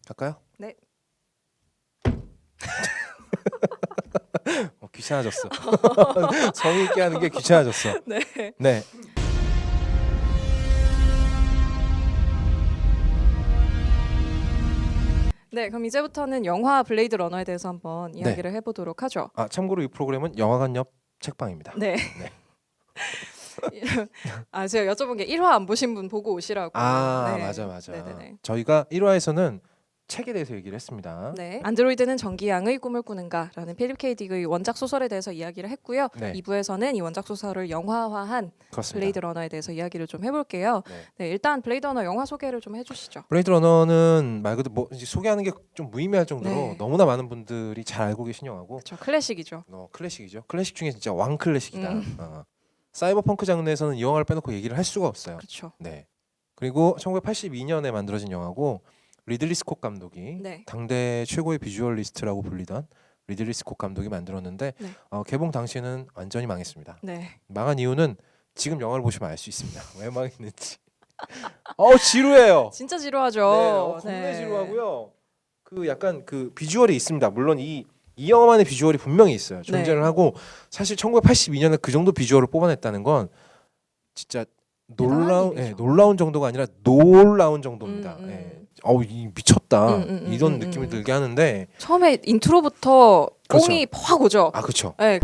할까요? 네. 귀찮아졌어. 성의 있게 하는 게 귀찮아졌어. 네. 네. 네, 그럼 이제부터는 영화 블레이드 러너에 대해서 한번 이야기를 해보도록 하죠. 아 참고로 이 프로그램은 영화관 옆 책방입니다. 네. 네. 아 제가 여쭤본 게 1화 안 보신 분 보고 오시라고. 아 네. 맞아. 네네네. 저희가 1화에서는 책에 대해서 얘기를 했습니다. 네. 안드로이드는 전기양의 꿈을 꾸는가라는 필립 K 딕의 원작 소설에 대해서 이야기를 했고요. 네. 2부에서는 이 원작 소설을 영화화한 그렇습니다. 블레이드 러너에 대해서 이야기를 좀 해볼게요. 네. 네, 일단 블레이드 러너 영화 소개를 좀 해주시죠. 블레이드 러너는 말 그대로 뭐 이제 소개하는 게 좀 무의미할 정도로 네. 너무나 많은 분들이 잘 알고 계신 영화고 그렇죠, 클래식이죠. 클래식이죠. 클래식 중에 진짜 왕 클래식이다. 음. 사이버펑크 장르에서는 이 영화를 빼놓고 얘기를 할 수가 없어요. 그렇죠. 네. 그리고 1982년에 만들어진 영화고 리들리 스콧 감독이 네. 당대 최고의 비주얼리스트라고 불리던 리들리 스콧 감독이 만들었는데 네. 개봉 당시에는 완전히 망했습니다. 네. 망한 이유는 지금 영화를 보시면 알 수 있습니다. 왜 망했는지. 지루해요. 진짜 지루하죠. 겁나 지루하고요. 그 약간 그 비주얼이 있습니다. 물론 이 영화만의 비주얼이 분명히 있어요. 존재를 네. 하고 사실 1982년에 그 정도 비주얼을 뽑아냈다는 건 진짜 일이죠. 놀라운 정도가 아니라 놀라운 정도입니다. 예. 이 미쳤다 이런 느낌이 들게 하는데 처음에 인트로부터 그렇죠. 뽕이 퍽 오죠. 아 그렇죠. 네.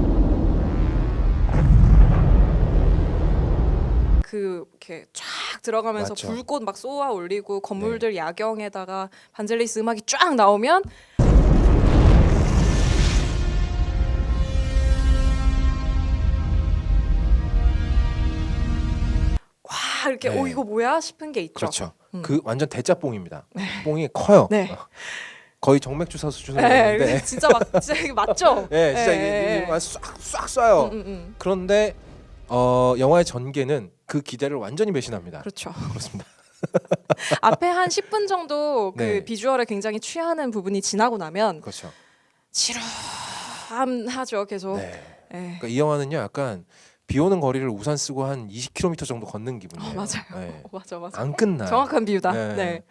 그 이렇게 쫙 들어가면서 맞죠. 불꽃 막 쏘아 올리고 건물들 야경에다가 반젤리스 음악이 쫙 나오면 와 이렇게 네. 이거 뭐야 싶은 게 있죠. 그렇죠. 음. 그 완전 대짜뽕입니다. 뽕이 커요. 네. 거의 정맥주사 수준으로 네, 있는데 진짜 진짜 이게 맞죠? 네, 진짜 네. 이게 싹 쏴요. 그런데 영화의 전개는 그 기대를 완전히 배신합니다. 그렇죠. 그렇습니다. 앞에 한 10분 정도 그 네. 비주얼에 굉장히 취하는 부분이 지나고 나면 그렇죠. 지루하죠 계속. 네. 네. 그러니까 이 영화는요, 약간 비 오는 거리를 우산 쓰고 한 20km 정도 걷는 기분이에요. 맞아요. 네. 맞아. 안 끝나. 정확한 비유다. 네. 네.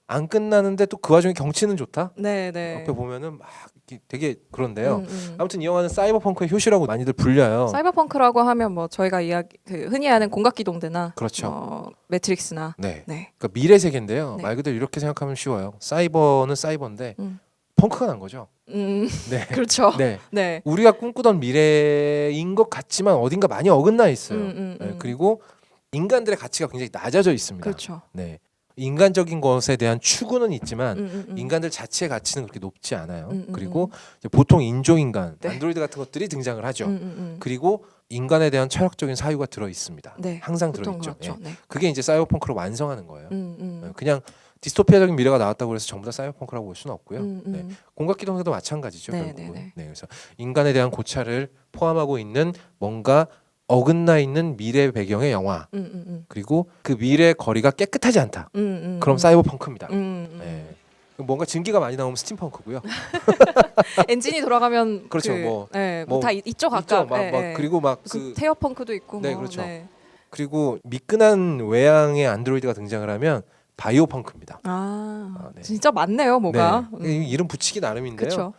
안 끝나는데 또 그 와중에 경치는 좋다. 네. 옆에 보면은 막 이렇게 되게 그런데요. 음. 아무튼 이 영화는 사이버펑크의 효시라고 많이들 불려요. 사이버펑크라고 하면 뭐 저희가 흔히 아는 공각기동대나 그렇죠. 매트릭스나 네. 네. 그러니까 미래 세계인데요. 네. 말 그대로 이렇게 생각하면 쉬워요. 사이버는 사이버인데 음. 펑크가 난 거죠. 네. 그렇죠. 네. 네. 우리가 꿈꾸던 미래인 것 같지만 어딘가 많이 어긋나 있어요. 네. 그리고 인간들의 가치가 굉장히 낮아져 있습니다. 그렇죠. 네. 인간적인 것에 대한 추구는 있지만 음. 인간들 자체의 가치는 그렇게 높지 않아요. 음. 그리고 이제 보통 인조인간, 네. 안드로이드 같은 것들이 등장을 하죠. 음. 그리고 인간에 대한 철학적인 사유가 들어 있습니다. 네. 항상 보통 들어 있죠. 그렇죠. 네. 그게 이제 사이버펑크로 완성하는 거예요. 음. 그냥 디스토피아적인 미래가 나왔다고 해서 전부 다 사이버펑크라고 볼 수는 없고요. 음. 네. 공각기동대도 마찬가지죠. 네, 결국은. 네. 네, 그래서 인간에 대한 고찰을 포함하고 있는 뭔가 어긋나 있는 미래 배경의 영화. 그리고 그 미래의 거리가 깨끗하지 않다. 그럼 사이버펑크입니다. 네. 뭔가 증기가 많이 나오면 스팀펑크고요. 엔진이 돌아가면 그렇죠. 다 있죠 각각. 그리고 막 무슨 테어펑크도 있고. 네, 뭐. 그렇죠. 네. 그리고 미끈한 외양의 안드로이드가 등장을 하면 바이오펑크입니다. 네. 진짜 많네요, 뭐가. 네. 이름 붙이기 나름인데요. 그렇죠.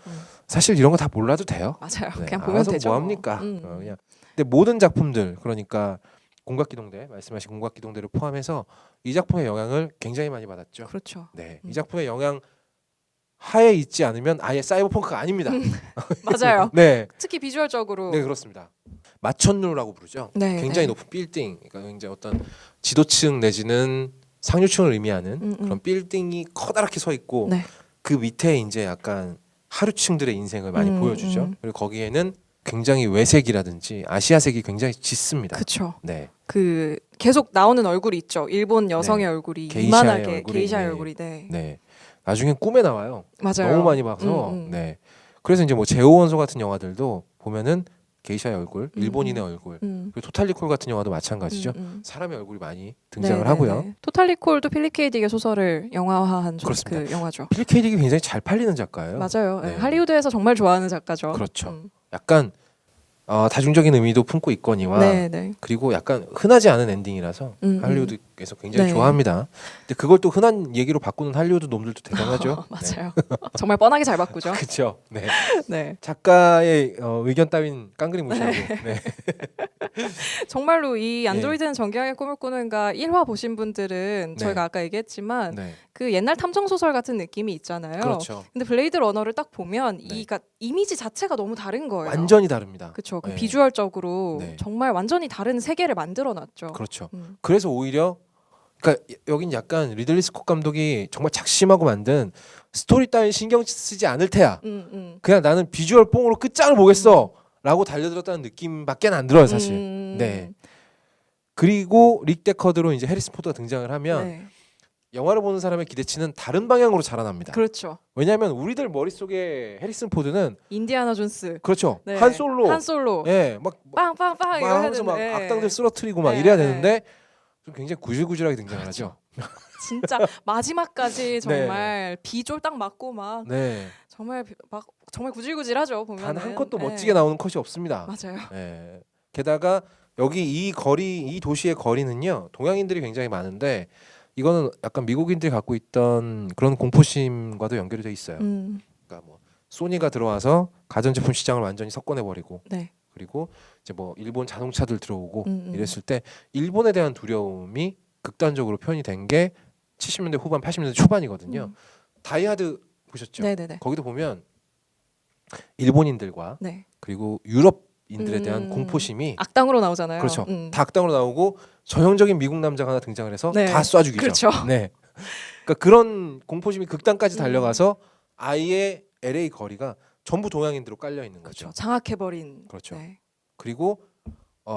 사실 이런 거 다 몰라도 돼요. 맞아요. 네. 그냥 보면 알아서 되죠. 뭐 합니까? 음. 그냥. 근데 모든 작품들 그러니까 공각기동대 말씀하신 공각기동대를 포함해서 이 작품의 영향을 굉장히 많이 받았죠. 그렇죠. 네, 이 작품의 영향 하에 있지 않으면 아예 사이버펑크가 아닙니다. 맞아요. 네, 특히 비주얼적으로. 네 그렇습니다. 마천루라고 부르죠. 네, 굉장히 네. 높은 빌딩, 그러니까 굉장히 어떤 지도층 내지는 상류층을 의미하는 그런 빌딩이 커다랗게 서 있고 네. 그 밑에 이제 약간 하류층들의 인생을 많이 보여주죠. 그리고 거기에는 굉장히 외색이라든지 아시아색이 굉장히 짙습니다. 그렇죠. 네, 그 계속 나오는 얼굴이 있죠. 일본 여성의 네. 얼굴이 게이샤의 이만하게 얼굴이, 게이샤의 네. 얼굴이 네. 네. 나중엔 꿈에 나와요. 맞아요. 너무 많이 봐서. 네. 그래서 이제 뭐 제오원소 같은 영화들도 보면은 게이샤의 얼굴, 일본인의 얼굴, 그리고 토탈리콜 같은 영화도 마찬가지죠. 사람의 얼굴이 많이 등장을 네, 하고요. 네. 토탈리콜도 필립 K 딕의 소설을 영화화한 그렇습니다. 그 영화죠. 필립 K 딕이 굉장히 잘 팔리는 작가예요. 맞아요. 네. 할리우드에서 정말 좋아하는 작가죠. 그렇죠. 약간 다중적인 의미도 품고 있거니와 네, 네. 그리고 약간 흔하지 않은 엔딩이라서 할리우드에서 굉장히 네. 좋아합니다. 근데 그걸 또 흔한 얘기로 바꾸는 할리우드 놈들도 대단하죠. 맞아요. 정말 뻔하게 잘 바꾸죠. 그렇죠. 네. 네. 작가의 의견 따윈 깡그리 무시하고. 네. 정말로 이 안드로이드는 전기하게 꿈을 꾸는가 1화 보신 분들은 네. 저희가 아까 얘기했지만 네. 그 옛날 탐정 소설 같은 느낌이 있잖아요. 그렇죠. 근데 블레이드 러너를 딱 보면 네. 그러니까 이미지 자체가 너무 다른 거예요. 완전히 다릅니다. 그렇죠. 그 네. 비주얼적으로 네. 정말 완전히 다른 세계를 만들어 놨죠. 그렇죠. 음. 그래서 오히려 그러니까 여긴 약간 리들리 스콧 감독이 정말 작심하고 만든 스토리 따윈 신경 쓰지 않을 테야. 그냥 나는 비주얼 뽕으로 끝장을 보겠어. 라고 달려들었다는 느낌밖에 안 들어요, 사실. 네. 그리고 릭 데커드로 이제 해리슨 포드가 등장을 하면 네. 영화를 보는 사람의 기대치는 다른 방향으로 자라납니다. 그렇죠. 왜냐하면 우리들 머릿속에 해리슨 포드는 인디아나 존스. 그렇죠. 네. 한 솔로. 한 솔로. 예, 막 빵빵빵 이거 막 해야 하면서 막 되는데. 악당들 쓰러뜨리고 막 네, 이래야 네. 되는데 좀 굉장히 구질구질하게 등장을 하죠. 진짜 마지막까지 정말 비졸 딱 맞고 막 네. 정말 막 정말 구질구질하죠 보면. 단 한 컷도 멋지게 나오는 컷이 없습니다. 맞아요. 예. 게다가 여기 이 도시의 거리는요. 동양인들이 굉장히 많은데 이거는 약간 미국인들이 갖고 있던 그런 공포심과도 연결이 돼 있어요. 그러니까 뭐 소니가 들어와서 가전제품 시장을 완전히 석권해 버리고 네. 그리고 이제 뭐 일본 자동차들 들어오고 음. 이랬을 때 일본에 대한 두려움이 극단적으로 표현이 된 게 70년대 후반 80년대 초반이거든요. 다이하드 보셨죠? 네네네. 거기도 보면 일본인들과 네. 그리고 유럽인들에 대한 공포심이 악당으로 나오잖아요. 그렇죠. 다 악당으로 나오고 전형적인 미국 남자가 하나 등장을 해서 네. 다 쏴죽이죠. 그렇죠. 네. 그러니까 그런 공포심이 극단까지 달려가서 아예 LA 거리가 전부 동양인들로 깔려 있는 거죠. 그렇죠. 장악해버린. 그렇죠. 네. 그리고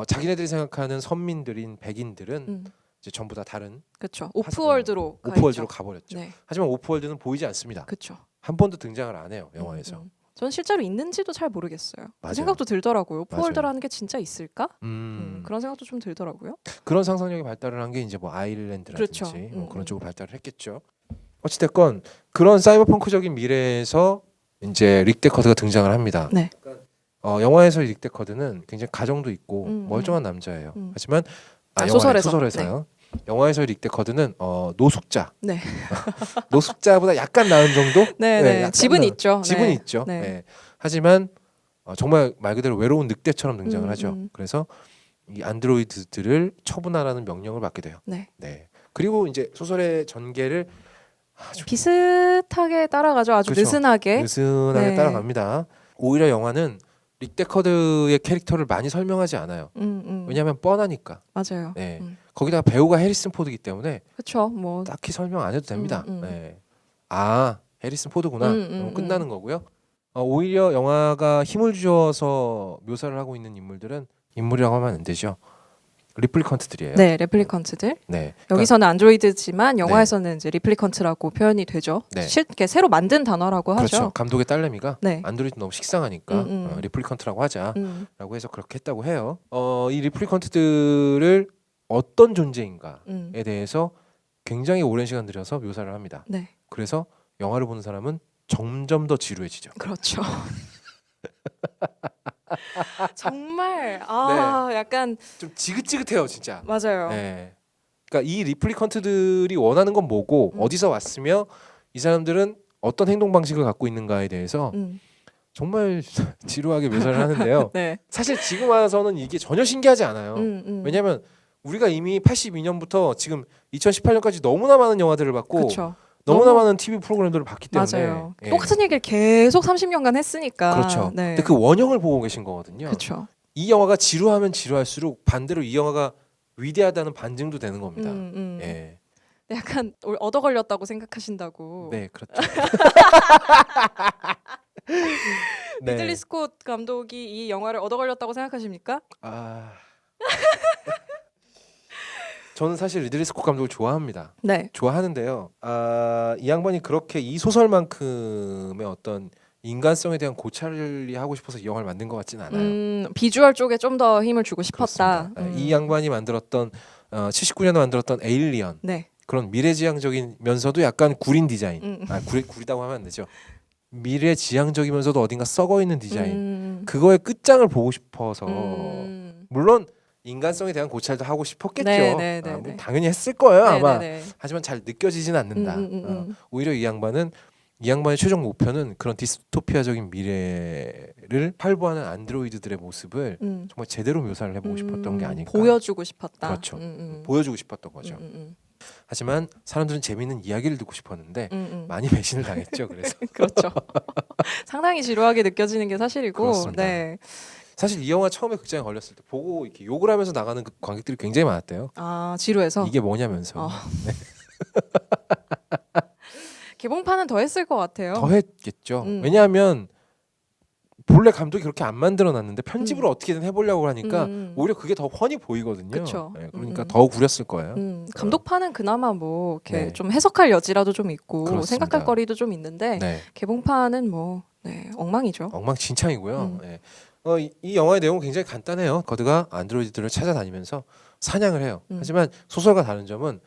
자기네들이 생각하는 선민들인 백인들은 이제 전부 다 다른 그렇죠. 오프월드로 오프월드로 가버렸죠. 네. 하지만 오프월드는 보이지 않습니다. 그렇죠. 한 번도 등장을 안 해요 영화에서. 전 실제로 있는지도 잘 모르겠어요. 그 맞아요. 생각도 들더라고요. 맞아요. 오프월드라는 게 진짜 있을까? 음. 그런 생각도 좀 들더라고요. 그런 상상력이 발달을 한 게 이제 뭐 아일랜드라든지 그렇죠. 뭐 그런 쪽으로 발달을 했겠죠. 어찌됐건 그런 사이버펑크적인 미래에서 이제 릭 데커드가 등장을 합니다. 네. 영화에서 릭 데커드는 굉장히 가정도 있고 멀쩡한 남자예요. 하지만 소설에서요. 영화에서 릭 데커드는 노숙자. 네. 노숙자보다 약간 나은 정도? 네. 약간 집은 있죠. 집은 네. 있죠. 네. 네. 하지만 정말 말 그대로 외로운 늑대처럼 등장을 하죠. 그래서 이 안드로이드들을 처분하라는 명령을 받게 돼요. 네. 네. 그리고 이제 소설의 전개를 아주 비슷하게 따라가죠. 아주 그렇죠. 느슨하게. 느슨하게 네. 따라갑니다. 오히려 영화는 릭 데커드의 캐릭터를 많이 설명하지 않아요. 왜냐하면 뻔하니까. 맞아요. 네. 거기다가 배우가 해리슨 포드이기 때문에 그렇죠. 뭐 딱히 설명 안 해도 됩니다. 음. 네. 아 해리슨 포드구나. 그럼 끝나는 음. 거고요. 오히려 영화가 힘을 주어서 묘사를 하고 있는 인물이라고 하면 안 되죠. 리플리컨트들이에요. 네, 레플리컨트들. 네. 여기서는 안드로이드지만 영화에서는 이제 리플리컨트라고 표현이 되죠. 네. 이렇게 새로 만든 단어라고 하죠. 그렇죠. 감독의 딸내미가 네. 안드로이드 너무 식상하니까 리플리컨트라고 하자라고 해서 그렇게 했다고 해요. 이 리플리컨트들을 어떤 존재인가에 대해서 굉장히 오랜 시간 들여서 묘사를 합니다. 네. 그래서 영화를 보는 사람은 점점 더 지루해지죠. 그렇죠. 정말 약간 좀 지긋지긋해요, 진짜. 맞아요. 네. 그러니까 이 리플리컨트들이 원하는 건 뭐고 어디서 왔으며 이 사람들은 어떤 행동 방식을 갖고 있는가에 대해서 정말 지루하게 묘사를 하는데요. 네. 사실 지금 와서는 이게 전혀 신기하지 않아요. 왜냐하면 우리가 이미 82년부터 지금 2018년까지 너무나 많은 영화들을 봤고 그쵸. 너무나 많은 TV 프로그램들을 봤기 때문에 맞아요. 예. 똑같은 얘기를 계속 30년간 했으니까. 그렇죠. 네. 근데 그 원형을 보고 계신 거거든요. 그렇죠. 이 영화가 지루하면 지루할수록 반대로 이 영화가 위대하다는 반증도 되는 겁니다. 예. 약간 얻어 걸렸다고 생각하신다고. 네, 그렇죠. 리들리 스콧 감독이 이 영화를 얻어 걸렸다고 생각하십니까? 저는 사실 리들리 스콧 감독을 좋아합니다. 네. 좋아하는데요. 이 양반이 그렇게 이 소설만큼의 어떤 인간성에 대한 고찰이 하고 싶어서 이 영화를 만든 것 같지는 않아요. 비주얼 쪽에 좀 더 힘을 주고 싶었다. 이 양반이 만들었던 79년에 만들었던 에일리언 네. 그런 미래지향적이면서도 약간 구린 디자인. 구리다고 하면 안 되죠. 미래지향적이면서도 어딘가 썩어 있는 디자인 그거의 끝장을 보고 싶어서 물론 인간성에 대한 고찰도 하고 싶었겠죠. 뭐 당연히 했을 거예요 아마. 하지만 잘 느껴지진 않는다. 오히려 이 양반의 최종 목표는 그런 디스토피아적인 미래를 활보하는 안드로이드들의 모습을 정말 제대로 묘사를 해보고 싶었던 게 아닐까. 보여주고 싶었다. 그렇죠. 보여주고 싶었던 거죠. 하지만 사람들은 재미있는 이야기를 듣고 싶었는데 많이 배신을 당했죠. 그래서 그렇죠. 상당히 지루하게 느껴지는 게 사실이고. 그렇습니다. 네. 사실 이 영화 처음에 극장에 걸렸을 때 보고 이렇게 욕을 하면서 나가는 그 관객들이 굉장히 많았대요. 아 지루해서 이게 뭐냐면서. 네. 개봉판은 더 했을 것 같아요. 더 했겠죠. 왜냐하면 본래 감독이 그렇게 안 만들어놨는데 편집을 어떻게든 해보려고 하니까 오히려 그게 더 훤히 보이거든요. 그쵸. 네, 그러니까 더 구렸을 거예요. 감독판은 그나마 뭐 이렇게 네. 좀 해석할 여지라도 좀 있고 그렇습니다. 생각할 거리도 좀 있는데 네. 개봉판은 뭐 엉망이죠. 엉망진창이고요. 네. 이 영화의 내용은 굉장히 간단해요. 거드가 안드로이드들을 찾아다니면서 사냥을 해요. 하지만 소설과 다른 점은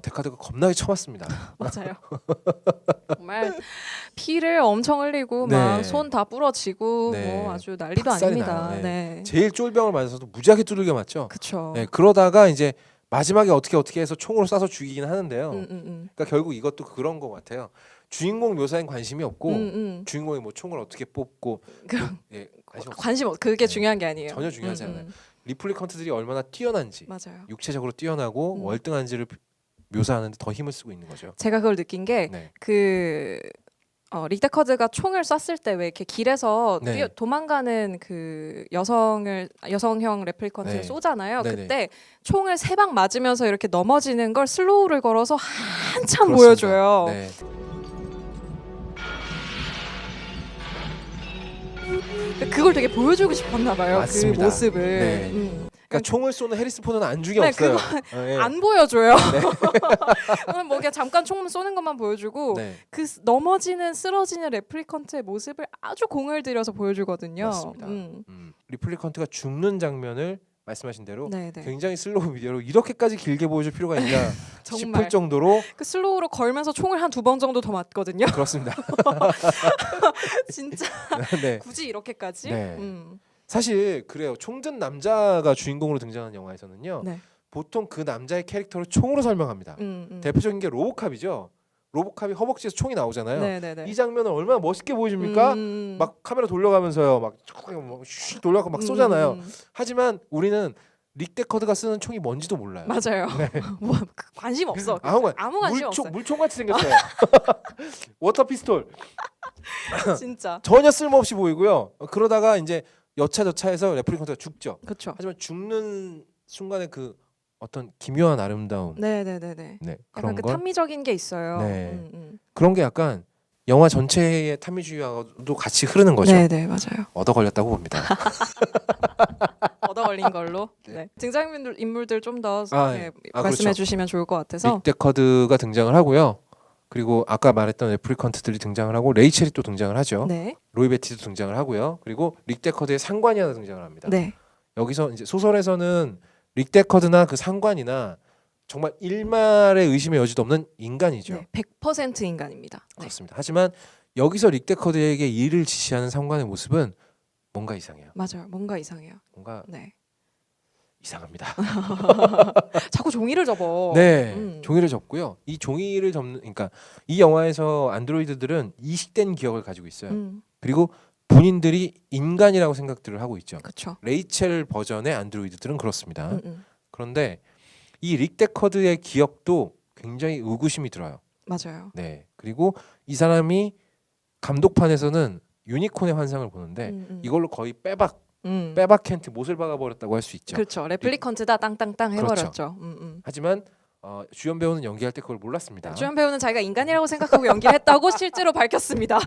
데카드가 겁나게 쳐맞습니다. 맞아요. 정말 피를 엄청 흘리고 네. 막 손 다 부러지고 네. 뭐 아주 난리도 박살이 아닙니다. 나요. 네. 제일 쫄병을 맞아서도 무지하게 두들겨 맞죠. 그렇죠. 네, 그러다가 이제 마지막에 어떻게 해서 총으로 쏴서 죽이긴 하는데요. 그러니까 결국 이것도 그런 것 같아요. 주인공 묘사엔 관심이 없고 주인공이 뭐 총을 어떻게 뽑고 관심 없어요. 그게 중요한 게 아니에요. 전혀 중요하지 않아요. 리플리컨트들이 얼마나 뛰어난지 맞아요. 육체적으로 뛰어나고 월등한지를 묘사하는데 더 힘을 쓰고 있는 거죠. 제가 그걸 느낀 게 네. 릭데커드가 총을 쐈을 때 왜 이렇게 길에서 네. 도망가는 그 여성형 레플리컨트를 네. 쏘잖아요. 네네. 그때 총을 3방 맞으면서 이렇게 넘어지는 걸 슬로우를 걸어서 한참 그렇습니다. 보여줘요. 네. 그걸 되게 보여주고 싶었나 봐요. 맞습니다. 그 모습을. 네. 그러니까 총을 쏘는 해리슨 포드는 안중이 네, 없어요. 그거 네. 안 보여줘요. 뭐 그냥 잠깐 총 쏘는 것만 보여주고 네. 그 넘어지는 쓰러지는 레플리컨트의 모습을 아주 공을 들여서 보여주거든요. 맞습니다. 리플리컨트가 죽는 장면을 말씀하신 대로 네, 네. 굉장히 슬로우 비디오로 이렇게까지 길게 보여줄 필요가 있냐 정말. 싶을 정도로 그 슬로우로 걸면서 총을 한 2번 정도 더 맞거든요. 그렇습니다. 진짜 네. 굳이 이렇게까지? 네. 사실 그래요. 총든 남자가 주인공으로 등장하는 영화에서는요. 네. 보통 그 남자의 캐릭터를 총으로 설명합니다. 대표적인 게 로보캅이죠. 로보캅이 허벅지에서 총이 나오잖아요. 네네네. 이 장면을 얼마나 멋있게 보여줍니까? 막 카메라 돌려가면서요. 막 슉 돌려가고 막 쏘잖아요. 하지만 우리는 릭 데커드가 쓰는 총이 뭔지도 몰라요. 맞아요. 네. 뭐 관심 없어. 아무 관심 없어. 물총같이 생겼어요. 워터 피스톨. 진짜. 전혀 쓸모없이 보이고요. 그러다가 이제 여차저차해서 레플리컨트가 죽죠. 그렇죠. 하지만 죽는 순간에 그 어떤 기묘한 아름다움. 네네네네. 네, 약간 그런 그 걸 탐미적인 게 있어요. 네. 그런 게 약간 영화 전체의 탐미주의와도 같이 흐르는 거죠. 네네 맞아요. 얻어 걸렸다고 봅니다. 얻어 걸린 걸로. 네. 등장인물들 좀 더 네. 말씀해 그렇죠. 주시면 좋을 것 같아서. 릭 데커드가 등장을 하고요. 그리고 아까 말했던 레플리컨트들이 등장을 하고 레이첼이 또 등장을 하죠. 네. 로이 베티도 등장을 하고요. 그리고 릭 데커드의 상관이 하나 등장을 합니다. 네. 여기서 이제 소설에서는 릭 데커드나 그 상관이나 정말 일말의 의심의 여지도 없는 인간이죠. 네. 100% 인간입니다. 네. 그렇습니다. 하지만 여기서 릭 데커드에게 일을 지시하는 상관의 모습은 뭔가 이상해요. 맞아요. 뭔가 이상해요. 뭔가 네. 이상합니다. 자꾸 종이를 접어. 네, 종이를 접고요. 이 종이를 접는, 그러니까 이 영화에서 안드로이드들은 이식된 기억을 가지고 있어요. 그리고 본인들이 인간이라고 생각들을 하고 있죠. 그렇죠. 레이첼 버전의 안드로이드들은 그렇습니다. 그런데 이 릭 데커드의 기억도 굉장히 의구심이 들어요. 맞아요. 네, 그리고 이 사람이 감독판에서는 유니콘의 환상을 보는데 이걸로 거의 빼박 켄트 못을 박아버렸다고 할 수 있죠. 그렇죠. 레플리컨트다 땅땅땅 해버렸죠. 그렇죠. 하지만 주연 배우는 연기할 때 그걸 몰랐습니다. 주연 배우는 자기가 인간이라고 생각하고 연기를 했다고 실제로 밝혔습니다.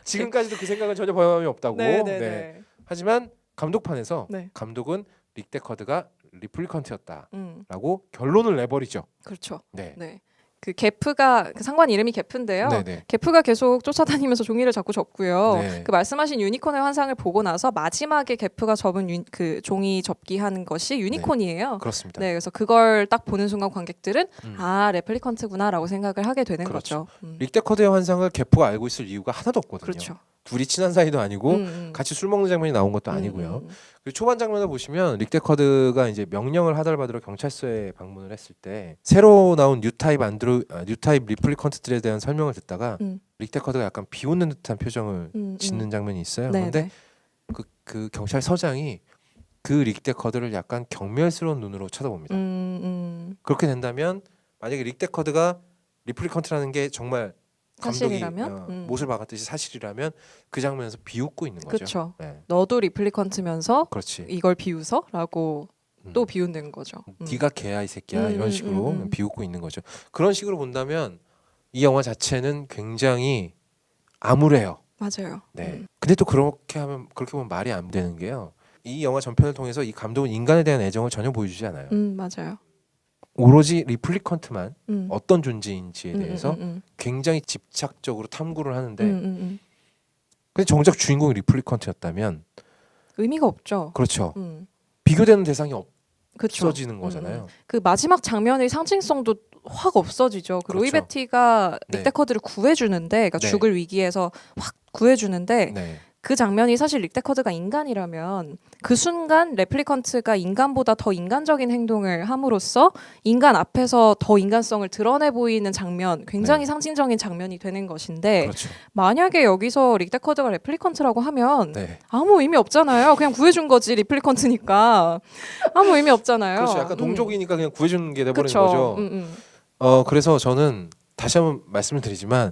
지금까지도 그 생각은 전혀 변함이 없다고. 네. 하지만 감독판에서 네. 감독은 릭 데커드가 리플리컨트였다라고 결론을 내버리죠. 그렇죠. 네. 네. 그 게프가 그 상관 이름이 게프인데요. 네네. 게프가 계속 쫓아다니면서 종이를 자꾸 접고요. 네. 그 말씀하신 유니콘의 환상을 보고 나서 마지막에 게프가 접은 그 종이 접기한 것이 유니콘이에요. 그렇습니다. 네, 그래서 그걸 딱 보는 순간 관객들은 음. 아 레플리컨트구나라고 생각을 하게 되는 그렇죠. 거죠. 릭데커드의 환상을 게프가 알고 있을 이유가 하나도 없거든요. 그렇죠. 둘이 친한 사이도 아니고 같이 술 먹는 장면이 나온 것도 아니고요. 그리고 초반 장면을 보시면 릭데커드가 이제 명령을 하달받으러 경찰서에 방문을 했을 때 새로 나온 뉴타입 리플리컨트들에 대한 설명을 듣다가 릭데커드가 약간 비웃는 듯한 표정을 짓는 장면이 있어요. 그런데 그 경찰서장이 그 릭데커드를 약간 경멸스러운 눈으로 쳐다봅니다. 그렇게 된다면 만약에 릭데커드가 리플리컨트라는 게 정말 감독이 사실이라면 못을 박았듯이 사실이라면 그 장면에서 비웃고 있는 거죠. 그렇죠. 네. 너도 리플리컨트면서 그렇지. 이걸 비웃어라고 또 비웃는 거죠. 네가 개야 이 새끼야 이런 식으로 비웃고 있는 거죠. 그런 식으로 본다면 이 영화 자체는 굉장히 암울해요. 맞아요. 네. 근데 또 그렇게 보면 말이 안 되는 게요. 이 영화 전편을 통해서 이 감독은 인간에 대한 애정을 전혀 보여주지 않아요. 맞아요. 오로지 리플리컨트만 어떤 존재인지에 대해서 굉장히 집착적으로 탐구를 하는데 근데 정작 주인공이 리플리컨트였다면 의미가 없죠. 그렇죠. 비교되는 대상이 그쵸. 없어지는 거잖아요. 그 마지막 장면의 상징성도 확 없어지죠. 그 그렇죠. 로이 베티가 네. 릭데커드를 구해주는데, 그러니까 네. 죽을 위기에서 확 구해주는데 네. 그 장면이 사실 릭데커드가 인간이라면 그 순간 레플리컨트가 인간보다 더 인간적인 행동을 함으로써 인간 앞에서 더 인간성을 드러내 보이는 장면, 굉장히 네. 상징적인 장면이 되는 것인데 그렇죠. 만약에 여기서 릭데커드가 레플리컨트라고 하면 네. 아무 의미 없잖아요. 그냥 구해준 거지 리플리컨트니까 아무 의미 없잖아요. 그렇죠. 약간 동족이니까 그냥 구해주는 게 돼버리는 그쵸. 거죠. 그래서 저는 다시 한번 말씀을 드리지만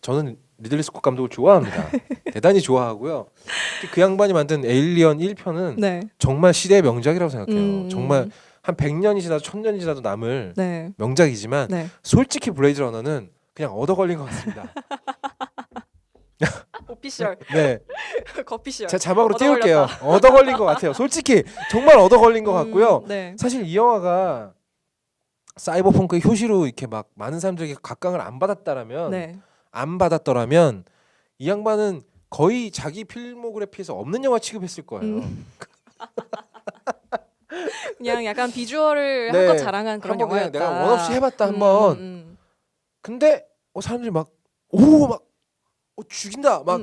저는 리들리 스콧 감독을 좋아합니다. 대단히 좋아하고요. 그 양반이 만든 에일리언 1편은 네. 정말 시대의 명작이라고 생각해요. 정말 한 100년이 지나도 1000년이 지나도 남을 네. 명작이지만 네. 솔직히 블레이드 러너는 그냥 얻어 걸린 것 같습니다. 오피셜. 네. 거피셜. 제가 자막으로 얻어 띄울게요. 얻어 걸린 것 같아요. 솔직히 정말 얻어 걸린 것 같고요. 네. 사실 이 영화가 사이버펑크의 효시로 이렇게 막 많은 사람들에게 각광을 안 받았다라면 네. 안 받았더라면 이 양반은 거의 자기 필모그래피에서 없는 영화 취급했을 거예요. 그냥 약간 비주얼을 네. 한껏 자랑한 그런 한번 그냥 영화였다. 내가 원 없이 해봤다 한번. 근데 사람들이 막 죽인다 막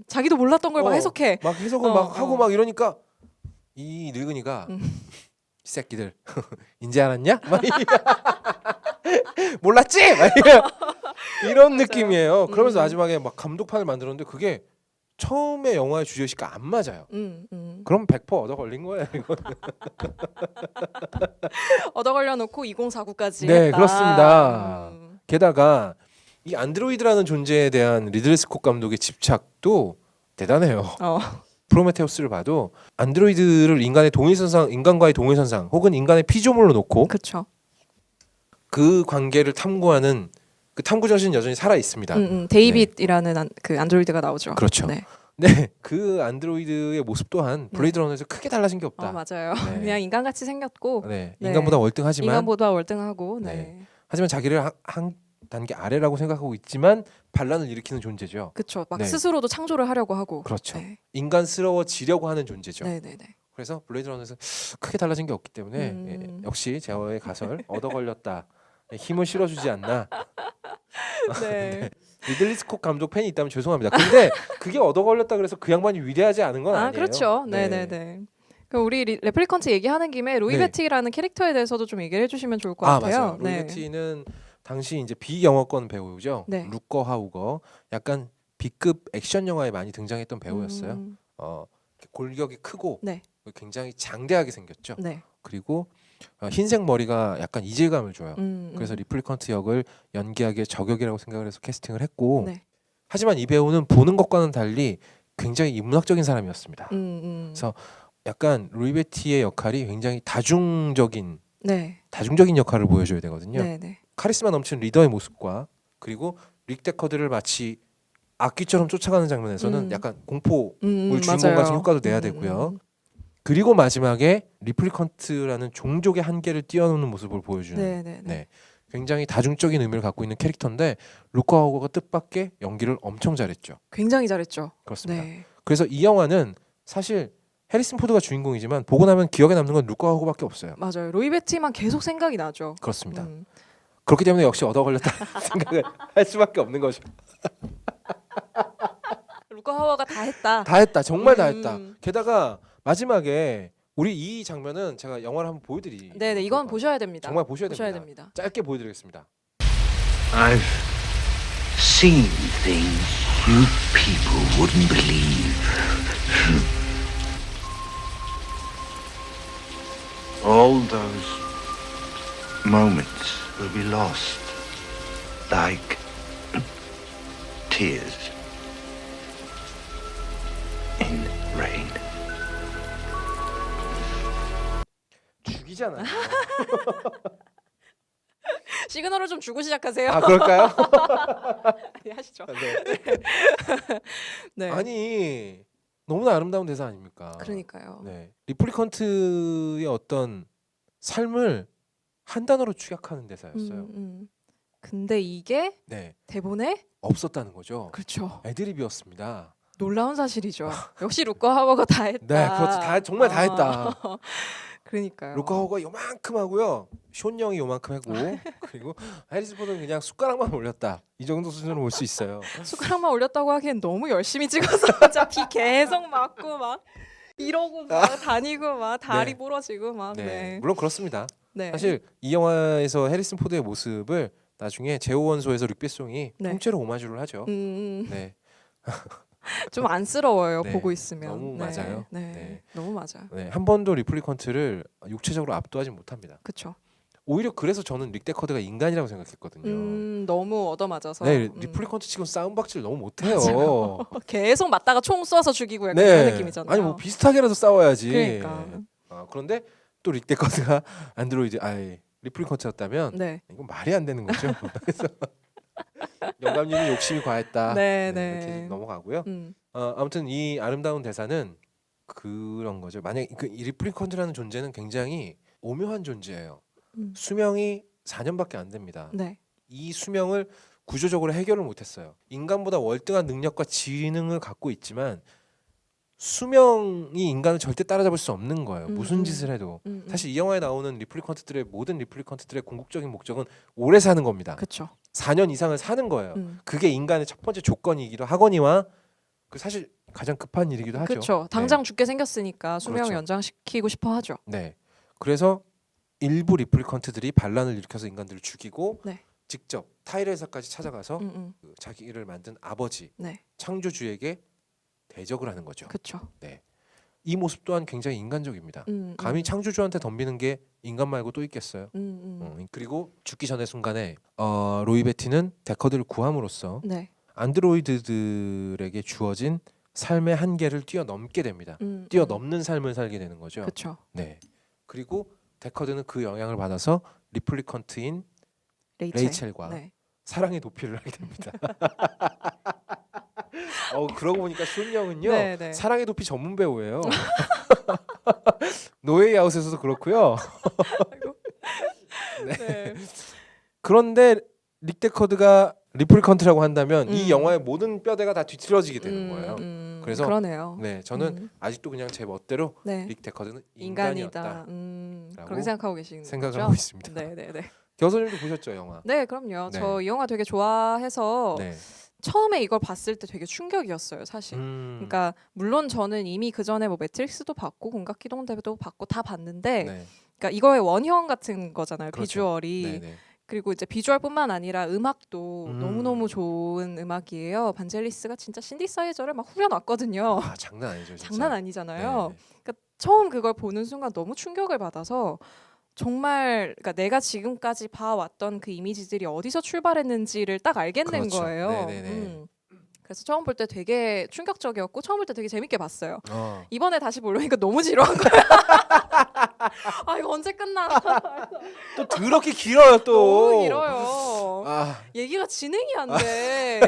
자기도 몰랐던 걸 막 어, 해석해. 막 해석을 막 하고 막 이러니까 이 늙은이가 이 새끼들 인제 알았냐? 막 몰랐지? 막 이런 느낌이에요. 그러면서 마지막에 막 감독판을 만들었는데 그게 처음에 영화의 주제의식과 안 맞아요. 그럼 100% 얻어 걸린 거예요. 이거. 얻어 걸려놓고 2049까지 네, 했다. 그렇습니다. 게다가 이 안드로이드라는 존재에 대한 리들리 스콧 감독의 집착도 대단해요. 프로메테우스를 봐도 안드로이드를 인간과의 동일선상 혹은 인간의 피조물로 놓고 그렇죠. 그 관계를 탐구하는 그 탐구 정신이 여전히 살아 있습니다. 데이빗이라는 그 안드로이드가 나오죠. 그렇죠. 네. 네, 그 안드로이드의 모습 또한 블레이드 러너에서 크게 달라진 게 없다. 맞아요. 네. 그냥 인간같이 생겼고 네, 네. 인간보다 월등하지만 인간보다 월등하고 네. 네. 하지만 자기를 한 단계 아래라고 생각하고 있지만 반란을 일으키는 존재죠. 그렇죠. 막 네. 스스로도 창조를 하려고 하고. 그렇죠. 네. 인간스러워지려고 하는 존재죠. 네네네. 그래서 블레이드 러너에서 크게 달라진 게 없기 때문에 역시 제어의 가설 얻어 걸렸다. 힘을 실어주지 않나. 네. 리들리 스콧 감독 팬이 있다면 죄송합니다. 근데 그게 얻어 걸렸다 그래서 그 양반이 위대하지 않은 건 아니에요. 그렇죠. 네네네. 그럼 우리 레플리컨트 얘기하는 김에 로이 네. 베티라는 캐릭터에 대해서도 좀 얘기를 해주시면 좋을 것 같아요. 맞아요. 로이 베티는 당시 이제 비영어권 배우죠. 네. 루커 하우거. 약간 B급 액션 영화에 많이 등장했던 배우였어요. 골격이 크고 네. 굉장히 장대하게 생겼죠. 네. 그리고 흰색 머리가 약간 이질감을 줘요. 그래서 리플리컨트 역을 연기하기에 저격이라고 생각을 해서 캐스팅을 했고 네. 하지만 이 배우는 보는 것과는 달리 굉장히 인문학적인 사람이었습니다. 그래서 약간 루이 베티의 역할이 굉장히 다중적인 역할을 보여줘야 되거든요. 네. 카리스마 넘치는 리더의 모습과 그리고 릭 데커드를 마치 악귀처럼 쫓아가는 장면에서는 약간 공포물 주인공 같은 효과도 내야 되고요. 그리고 마지막에 리플리컨트라는 종족의 한계를 뛰어넘는 모습을 보여주는 네. 굉장히 다중적인 의미를 갖고 있는 캐릭터인데 루카 하워가 뜻밖의 연기를 엄청 잘했죠. 굉장히 잘했죠. 그렇습니다. 네. 그래서 이 영화는 사실 해리슨 포드가 주인공이지만 보고 나면 기억에 남는 건 루카 하워밖에 없어요. 맞아요. 로이 베티만 계속 생각이 나죠. 그렇습니다. 그렇기 때문에 역시 얻어 걸렸다 생각을 할 수밖에 없는 거죠. 루카 하워가 다 했다. 다 했다. 정말 다 했다. 게다가 마지막에 우리 이 장면은 제가 영화를 한번 보여드리. 네네, 이건 보셔야 됩니다. 정말 보셔야 보셔야 됩니다. 됩니다. 짧게 보여드리겠습니다. I've seen things you people wouldn't believe. All those moments will be lost like tears in rain. 죽이잖아요. 시그널을 좀 주고 시작하세요. 아 그럴까요? 네, 하시죠. 네. 네. 아니 너무나 아름다운 대사 아닙니까? 그러니까요. 네. 리플리컨트의 어떤 삶을 한 단어로 축약하는 대사였어요. 근데 이게 네. 대본에 없었다는 거죠. 그렇죠. 애드립이었습니다. 놀라운 사실이죠. 역시 루카 하워가 다 했다. 네, 그렇죠. 다 정말 다 했다. 그러니까요. 루카 하워가 요만큼 하고요. 숀 형이 요만큼 하고 그리고 해리슨 포드는 그냥 숟가락만 올렸다. 이 정도 수준으로 볼 수 있어요. 숟가락만 올렸다고 하기엔 너무 열심히 찍어서 진짜 비 계속 맞고 막 이러고 막 다니고 막 다리 네. 부러지고 막. 네. 네. 물론 그렇습니다. 네. 사실 이 영화에서 해리슨 포드의 모습을 나중에 제오원소에서 릭베송이 네. 통째로 오마주를 하죠. 네. 네. 좀 안쓰러워요. 네. 보고 있으면. 너무 네. 맞아요. 네. 네. 너무 맞아요. 네. 한 번도 리플리컨트를 육체적으로 압도하지 못합니다. 그렇죠. 오히려 그래서 저는 릭 데커드가 인간이라고 생각했거든요. 너무 얻어맞아서. 네, 리플리컨트 치고 싸움박질 너무 못해요. 계속 맞다가 총 쏴서 죽이고 약간 네. 그런 느낌이잖아요. 아니 뭐 비슷하게라도 싸워야지. 그러니까. 그런데 또 릭 데커드가 안드로이드 리플리컨트였다면 네. 이건 말이 안 되는 거죠. 그래서 영감님이 욕심이 과했다. 네, 이렇게 네. 넘어가고요. 음. 아무튼 이 아름다운 대사는 그런 거죠. 만약 이 리플리컨트라는 존재는 굉장히 오묘한 존재예요. 수명이 4년밖에 안 됩니다. 네. 이 수명을 구조적으로 해결을 못했어요. 인간보다 월등한 능력과 지능을 갖고 있지만 수명이 인간을 절대 따라잡을 수 없는 거예요. 무슨 짓을 해도. 사실 이 영화에 나오는 모든 리플리컨트들의 궁극적인 목적은 오래 사는 겁니다. 그렇죠. 4년 이상을 사는 거예요. 그게 인간의 첫 번째 조건이기도 하거니와 그 사실 가장 급한 일이기도 하죠. 그렇죠. 당장 죽게 생겼으니까 수명 그렇죠. 연장시키고 싶어 하죠. 네. 그래서 일부 리플리컨트들이 반란을 일으켜서 인간들을 죽이고 네. 직접 타이레사까지 찾아가서 음. 그 자기를 만든 아버지 네. 창조주에게 대적을 하는 거죠. 그렇죠. 네. 이 모습 또한 굉장히 인간적입니다. 감히 창조주한테 덤비는 게 인간 말고 또 있겠어요. 그리고 죽기 전의 순간에 로이 베티는 데커드를 구함으로써 네. 안드로이드들에게 주어진 삶의 한계를 뛰어넘게 됩니다. 뛰어넘는 삶을 살게 되는 거죠. 그렇죠. 네. 그리고 데커드는 그 영향을 받아서 리플리컨트인 레이첼과 네. 사랑의 도피를 하게 됩니다. 그러고 보니까 숀 형은요 네, 네. 사랑의 도피 전문 배우예요. 노웨이 아웃에서도 그렇고요. 네. 그런데 릭 데커드가 리플리컨트라고 한다면 이 음. 영화의 모든 뼈대가 다 뒤틀어지게 되는 거예요. 그래서 그러네요. 네, 저는 아직도 그냥 제 멋대로 네. 릭 데커드는 인간이다. 인간이었다. 그렇게 생각하고 계시는 생각을 거죠? 하고 있습니다. 네, 네, 네. 교수님도 보셨죠 영화? 네, 그럼요. 네. 저 이 영화 되게 좋아해서 네. 처음에 이걸 봤을 때 되게 충격이었어요, 사실. 그러니까 물론 저는 이미 그 전에 뭐 매트릭스도 봤고 공각기동대도 봤고 다 봤는데, 네. 그러니까 이거의 원형 같은 거잖아요, 그렇죠. 비주얼이. 네, 네. 그리고 이제 비주얼뿐만 아니라 음악도 음. 너무너무 좋은 음악이에요. 반젤리스가 진짜 신디사이저를 막 후려놨거든요. 장난 아니죠. 진짜. 장난 아니잖아요. 네. 그러니까 처음 그걸 보는 순간 너무 충격을 받아서 정말 그러니까 내가 지금까지 봐왔던 그 이미지들이 어디서 출발했는지를 딱 알겠는 그렇죠. 거예요. 네네네. 그래서 처음 볼 때 되게 충격적이었고 처음 볼 때 되게 재밌게 봤어요. 어. 이번에 다시 보려니까 너무 지루한 거야. 아 이거 언제 끝나? 또 더럽게 길어요 또. 너무 길어요. 아, 얘기가 진행이 안 돼.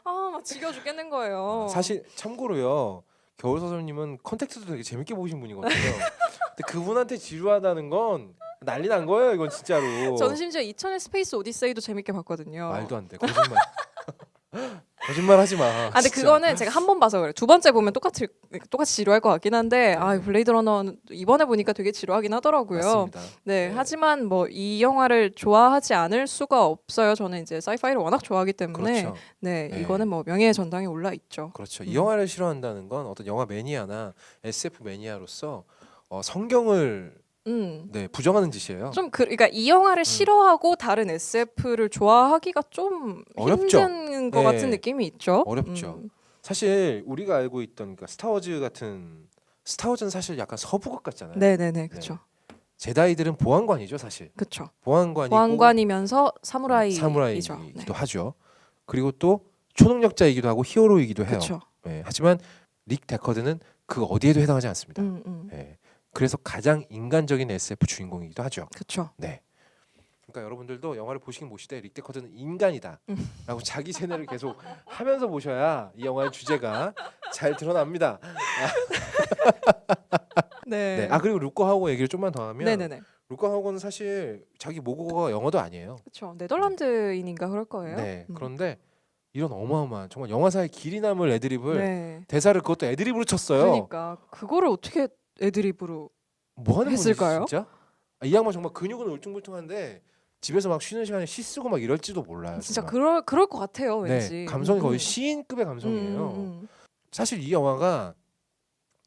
막 지겨 죽겠는 거예요. 사실 참고로요. 겨울 서점님은 컨택트도 되게 재밌게 보신 분이거든요. 근데 그분한테 지루하다는 건 난리 난 거예요, 이건 진짜로. 저는 심지어 2000의 스페이스 오디세이도 재밌게 봤거든요. 말도 안 돼. 거짓말. 거짓말 하지 마. 아, 근데 진짜. 그거는 제가 한 번 봐서 그래. 두 번째 보면 똑같이 지루할 것 같긴 한데, 아, 블레이드 러너는 이번에 보니까 되게 지루하긴 하더라고요. 맞습니다. 네, 하지만 뭐 이 영화를 좋아하지 않을 수가 없어요. 저는 이제 사이파이를 워낙 좋아하기 때문에, 그렇죠. 네, 네. 이거는 뭐 명예의 전당에 올라 있죠. 그렇죠. 이 영화를 싫어한다는 건 어떤 영화 매니아나 SF 매니아로서 성경을 네, 부정하는 짓이에요. 좀 그러니까 이 영화를 싫어하고 다른 SF를 좋아하기가 좀 어렵죠. 힘든 것 네. 같은 느낌이 있죠. 어렵죠. 사실 우리가 알고 있던 그러니까 스타워즈는 사실 약간 서부극 같잖아요. 네네네, 그렇죠, 제다이들은 보안관이죠, 사실. 그렇죠. 보안관이고 보안관이면서 사무라이죠. 사무라이이기도 하죠. 그리고 또 초능력자이기도 하고 히어로이기도 해요. 그렇죠. 네, 하지만 릭 데커드는 그 어디에도 해당하지 않습니다. 음. 네, 그래서 가장 인간적인 SF 주인공이기도 하죠. 그렇죠. 네. 그러니까 여러분들도 영화를 보시긴 보시되 릭 데커드는 인간이다라고 자기 세뇌를 계속 하면서 보셔야 이 영화의 주제가 잘 드러납니다. 네. 네. 아 그리고 루커 하우거 얘기를 좀만 더 하면 네네네. 루커 하우거는 사실 자기 모국어가 영어도 아니에요. 그렇죠. 네덜란드인인가 그럴 거예요. 네. 그런데 이런 어마어마한 정말 영화사의 길이 남을 애드립을 네. 대사를 그것도 애드립으로 쳤어요. 그러니까 그거를 어떻게 애드립으로 뭐 하는 했을까요? 분이지 진짜? 이 양반 정말 근육은 울퉁불퉁한데 집에서 막 쉬는 시간에 시 쓰고 막 이럴지도 몰라요. 진짜 정말. 그럴 것 같아요. 네, 왠지. 감성이 거의 시인급의 감성이에요. 사실 이 영화가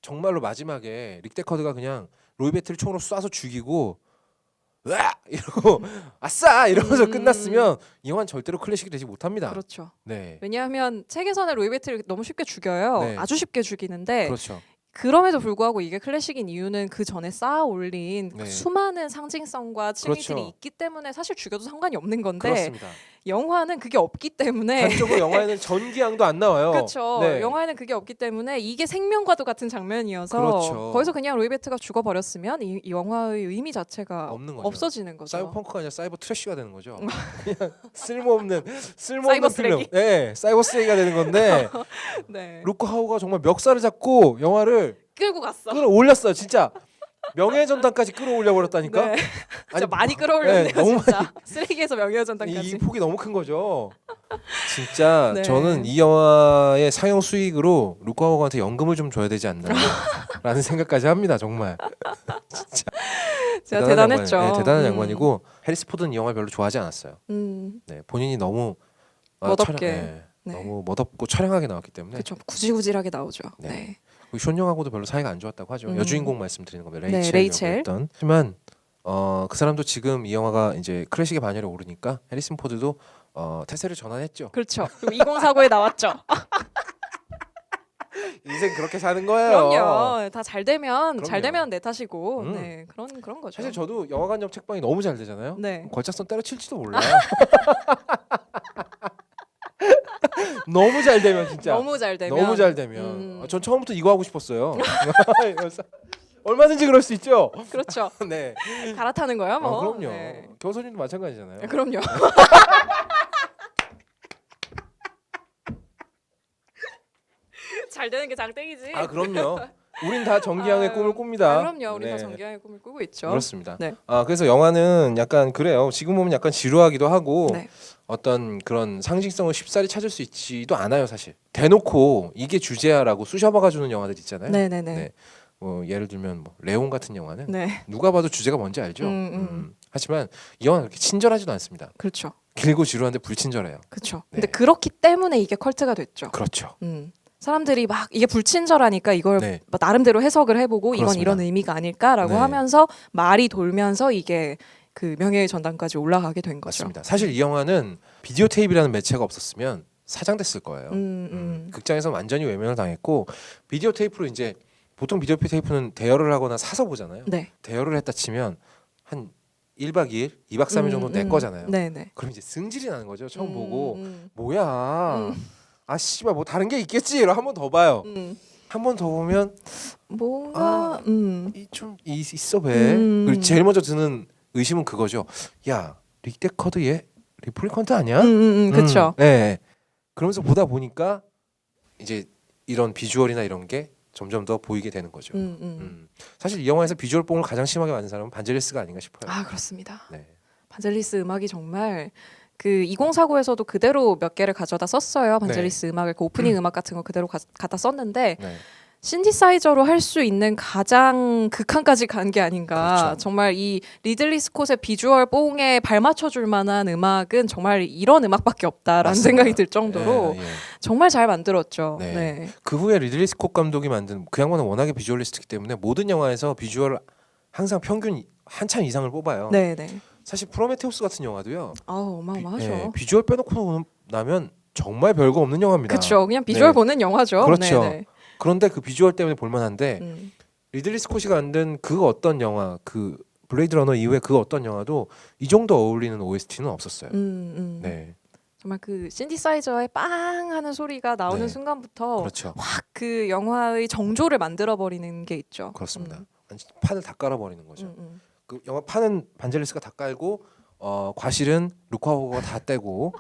정말로 마지막에 릭 데커드가 그냥 로이 배트를 총으로 쏴서 죽이고 으악! 이러고 아싸! 이러면서 끝났으면 이 영화는 절대로 클래식이 되지 못합니다. 그렇죠. 네. 왜냐하면 책에서는 로이 배트를 너무 쉽게 죽여요. 네. 아주 쉽게 죽이는데 그렇죠. 그럼에도 불구하고 이게 클래식인 이유는 그 전에 쌓아 올린 네. 수많은 상징성과 층위들이 그렇죠. 있기 때문에 사실 죽여도 상관이 없는 건데 그렇습니다. 영화는 그게 없기 때문에 한쪽으로 영화에는 전기양도 안 나와요. 그렇죠. 네. 영화에는 그게 없기 때문에 이게 생명과도 같은 장면이어서 그렇죠. 거기서 그냥 로이 배트가 죽어버렸으면 이 영화의 의미 자체가 없는 거죠. 없어지는 거죠. 사이버 펑크가 아니라 사이버 트래쉬가 되는 거죠. 그냥 쓸모없는 사이버 필름. 쓰레기. 네, 사이버 쓰레기가 되는 건데 네. 루크 하우가 정말 멱살을 잡고 영화를 끌고 갔어. 끌어올렸어요. 진짜 명예의 전당까지 끌어올려 버렸다니까. 네. 진짜 많이 끌어올렸네요. 네, 너무 진짜. 쓰레기에서 명예의 전당까지. 이 폭이 너무 큰 거죠. 진짜 네. 저는 이 영화의 상영 수익으로 루크 하우거한테 연금을 좀 줘야 되지 않나라는 생각까지 합니다. 정말. 진짜 대단했죠. 양반, 네, 대단한 양반이고 해리스 포드는 이 영화를 별로 좋아하지 않았어요. 네, 본인이 너무 멋없게. 네. 너무 멋없고 촬영하게 나왔기 때문에 그렇죠. 구질구질하게 나오죠. 네. 네. 쇼 영하고도 별로 사이가 안 좋았다고 하죠. 여주인공 말씀드리는 겁니다. 레이첼. 레이첼. 했던. 하지만 그 사람도 지금 이 영화가 이제 클래식의 반열에 오르니까 해리슨 포드도 태세를 전환했죠. 그렇죠. 그리고 2049에 나왔죠. 인생 그렇게 사는 거예요. 그럼요. 다 잘 되면 그럼요. 내 탓이고 음. 네 그런 거죠. 사실 저도 영화관 옆 책방이 너무 잘 되잖아요. 네. 걸작선 때려칠지도 몰라요. 너무 잘 되면 진짜. 너무 잘 되면. 너무 잘 되면. 전 처음부터 이거 하고 싶었어요. 얼마든지 그럴 수 있죠. 그렇죠. 네. 갈아타는 거야 뭐. 그럼요. 네. 교수님도 마찬가지잖아요. 그럼요. 잘 되는 게 장땡이지. 아 그럼요. 우린 다 정기양의 꿈을 꿉니다. 그럼요. 우리 네. 다 정기양의 꿈을 꾸고 있죠. 그렇습니다. 네. 그래서 영화는 약간 그래요. 지금 보면 약간 지루하기도 하고 네. 어떤 그런 상징성을 쉽사리 찾을 수 있지도 않아요, 사실. 대놓고 이게 주제야라고 쑤셔박아 주는 영화들 있잖아요. 네네네. 네. 뭐 예를 들면 뭐 레온 같은 영화는 네. 누가 봐도 주제가 뭔지 알죠. 하지만 이 영화는 그렇게 친절하지도 않습니다. 그렇죠. 길고 지루한데 불친절해요. 그렇죠. 네. 근데 그렇기 때문에 이게 컬트가 됐죠. 그렇죠. 사람들이 막 이게 불친절하니까 이걸 네. 막 나름대로 해석을 해보고 그렇습니다. 이건 이런 의미가 아닐까라고 네. 하면서 말이 돌면서 이게 그 명예의 전당까지 올라가게 된 거죠. 맞습니다. 사실 이 영화는 비디오 테이프라는 매체가 없었으면 사장됐을 거예요. 극장에서 완전히 외면을 당했고 비디오 테이프로 이제 보통 비디오 테이프는 대여를 하거나 사서 보잖아요. 네. 대여를 했다 치면 한 1박 2일, 2박 3일 정도 내 거잖아요. 네네. 그럼 이제 승질이 나는 거죠. 처음 보고 뭐야? 아 씨발 뭐 다른 게 있겠지. 이러 한 번 더 봐요. 한 번 더 보면 뭔가 좀 있어 배. 그리고 제일 먼저 드는 의심은 그거죠. 야, 릭 데커드 얘 리플리컨트 아니야? 그렇죠. 네. 그러면서 보다 보니까 이제 이런 비주얼이나 이런 게 점점 더 보이게 되는 거죠. 사실 이 영화에서 비주얼 뽕을 가장 심하게 만든 사람은 반젤리스가 아닌가 싶어요. 아 그렇습니다. 네. 반젤리스 음악이 정말 그 2049에서도 그대로 몇 개를 가져다 썼어요. 반젤리스 음악을 그 오프닝 음악 같은 거 그대로 갖다 썼는데 네. 신디사이저로 할 수 있는 가장 극한까지 간 게 아닌가. 그렇죠. 정말 이 리들리 스콧의 비주얼 뽕에 발맞춰줄 만한 음악은 정말 이런 음악밖에 없다라는 맞습니다. 생각이 들 정도로 예, 예. 정말 잘 만들었죠. 네. 네. 그 후에 리들리 스콧 감독이 만든 그 양반은 워낙에 비주얼리스트이기 때문에 모든 영화에서 비주얼 항상 평균 한참 이상을 뽑아요. 네, 네. 사실 프로메테우스 같은 영화도요. 아우 어마어마하죠. 예, 비주얼 빼놓고 나면 정말 별거 없는 영화입니다. 그렇죠. 그냥 비주얼 네. 보는 영화죠. 그렇죠. 네, 네. 그런데 그 비주얼 때문에 볼만한데 음. 리들리 스콧이 만든 그 어떤 영화, 그 블레이드 러너 이후에 그 어떤 영화도 이 정도 어울리는 OST는 없었어요. 네, 정말 그 신디사이저의 빵 하는 소리가 나오는 네. 순간부터 그렇죠. 확 그 영화의 정조를 만들어 버리는 게 있죠. 그렇습니다. 판을 다 깔아버리는 거죠. 음. 그 영화 판은 반젤리스가 다 깔고 과실은 루카호가 다 떼고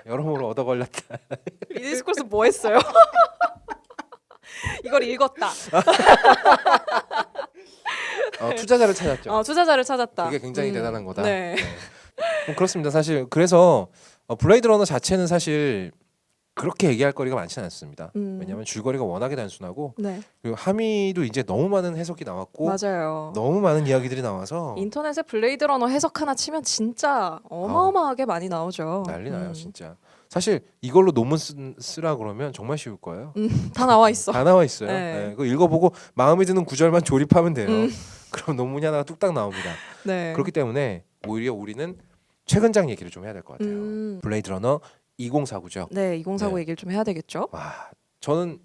여러모로 얻어 걸렸다. 리들리 스콧은 뭐 했어요? 이걸 읽었다. 투자자를 찾았죠. 투자자를 찾았다. 그게 굉장히 대단한 거다. 네. 그렇습니다. 사실 그래서 블레이드 러너 자체는 사실 그렇게 얘기할 거리가 많지는 않습니다. 왜냐하면 줄거리가 워낙에 단순하고 네. 그리고 함의도 이제 너무 많은 해석이 나왔고 맞아요. 너무 많은 이야기들이 나와서 인터넷에 블레이드 러너 해석 하나 치면 진짜 어마어마하게 많이 나오죠. 난리 나요, 진짜. 사실 이걸로 논문 쓰라 그러면 정말 쉬울 거예요. 다 나와 있어. 다 나와 있어요. 네. 네, 그거 읽어보고 마음에 드는 구절만 조립하면 돼요. 그럼 논문이 하나가 뚝딱 나옵니다. 네. 그렇기 때문에 오히려 우리는 최근작 얘기를 좀 해야 될 것 같아요. 블레이드 러너 2049죠. 네, 2049 네. 얘기를 좀 해야 되겠죠. 와, 저는